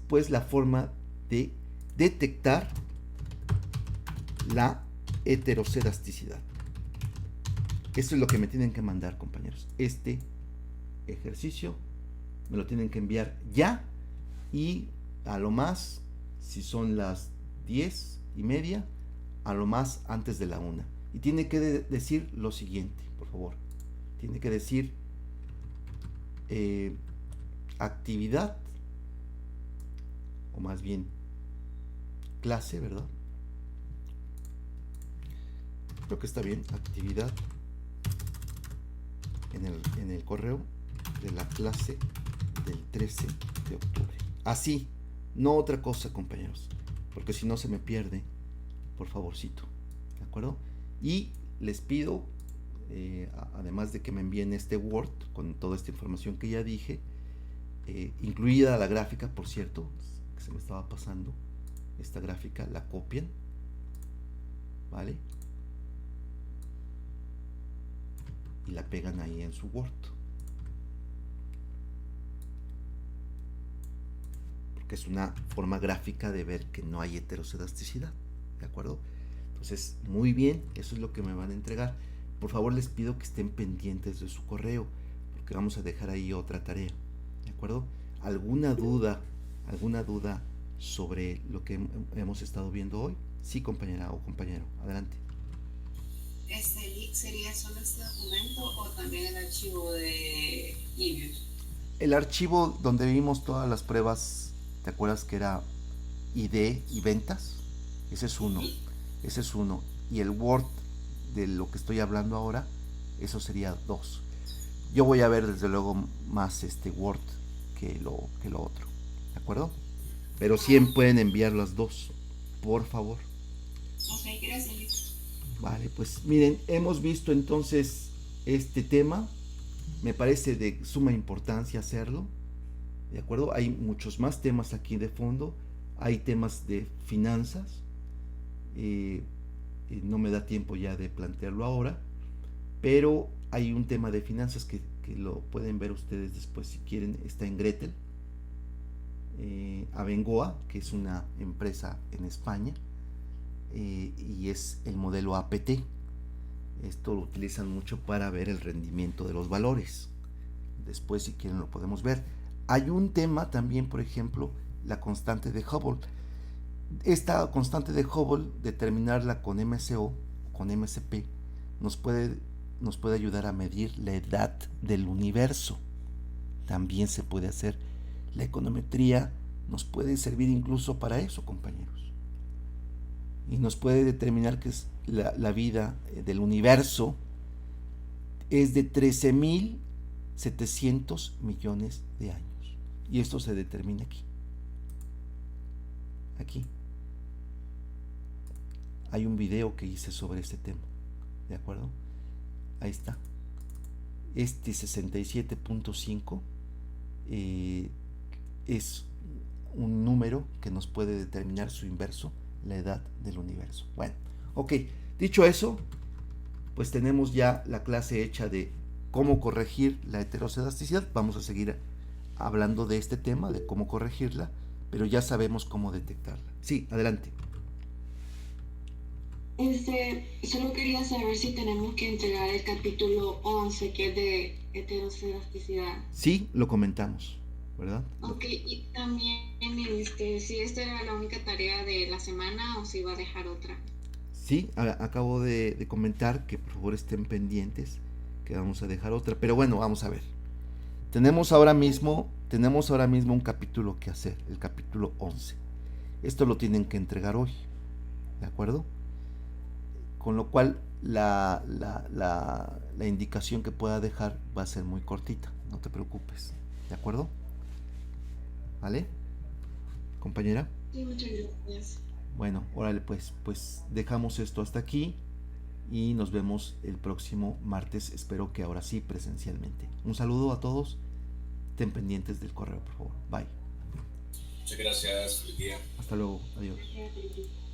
pues la forma de detectar la heterocerasticidad. Esto es lo que me tienen que mandar, compañeros. Este ejercicio me lo tienen que enviar ya, y a lo más, si son las 10:30, a lo más antes de la 1. Y tiene que decir lo siguiente, por favor. Tiene que decir actividad, o más bien clase, ¿verdad? Creo que está bien, actividad en el correo de la clase del 13 de octubre. Así, no otra cosa, compañeros, porque si no se me pierde, por favorcito, ¿de acuerdo? Y les pido, además de que me envíen este Word con toda esta información que ya dije, incluida la gráfica, por cierto, que se me estaba pasando, esta gráfica la copian, ¿vale? Y la pegan ahí en su Word, porque es una forma gráfica de ver que no hay heterocerasticidad, ¿de acuerdo? Entonces, muy bien, eso es lo que me van a entregar. Por favor, les pido que estén pendientes de su correo, porque vamos a dejar ahí otra tarea, ¿de acuerdo? ¿Alguna duda sobre lo que hemos estado viendo hoy? Sí, compañera o compañero, adelante. ¿Este link sería solo este documento o también el archivo de email? El archivo donde vimos todas las pruebas, ¿te acuerdas que era ID y ventas? Ese es uno. Ese es uno. Y el Word de lo que estoy hablando ahora, eso sería 2. Yo voy a ver desde luego más este Word que lo otro, ¿de acuerdo? Pero siempre pueden enviar las 2, por favor. Ok, gracias. Vale, pues miren, hemos visto entonces este tema. Me parece de suma importancia hacerlo, ¿de acuerdo? Hay muchos más temas aquí de fondo. Hay temas de finanzas. No me da tiempo ya de plantearlo ahora, pero hay un tema de finanzas que lo pueden ver ustedes después si quieren. Está en Gretel, Abengoa, que es una empresa en España, y es el modelo APT. Esto lo utilizan mucho para ver el rendimiento de los valores. Después, si quieren, lo podemos ver. Hay un tema también, por ejemplo, la constante de Hubble. Esta constante de Hubble, determinarla con MCO, con MCP, nos puede ayudar a medir la edad del universo. También se puede hacer. La econometría nos puede servir incluso para eso, compañeros. Y nos puede determinar que la vida del universo es de 13.700 millones de años. Y esto se determina aquí. Aquí. Hay un video que hice sobre este tema, ¿de acuerdo? Ahí está. Este 67.5 es un número que nos puede determinar su inverso, la edad del universo. Bueno, ok, dicho eso, pues tenemos ya la clase hecha de cómo corregir la heterocerasticidad. Vamos a seguir hablando de este tema, de cómo corregirla, pero ya sabemos cómo detectarla. Sí, adelante. Solo quería saber si tenemos que entregar el capítulo 11, que es de heterocerasticidad. Sí, lo comentamos, ¿verdad? Ok, y también si esta era la única tarea de la semana o si iba a dejar otra. Sí, acabo de comentar que por favor estén pendientes, que vamos a dejar otra. Pero bueno, vamos a ver. Tenemos ahora mismo un capítulo que hacer, el capítulo 11. Esto lo tienen que entregar hoy, ¿de acuerdo? Con lo cual la indicación que pueda dejar va a ser muy cortita, no te preocupes, ¿de acuerdo? ¿Vale? compañera. Sí, muchas gracias. Bueno, órale, pues dejamos esto hasta aquí y nos vemos el próximo martes, espero que ahora sí presencialmente. Un saludo a todos, estén pendientes del correo, por favor. Bye. Muchas gracias, feliz día. Hasta luego, adiós. Gracias.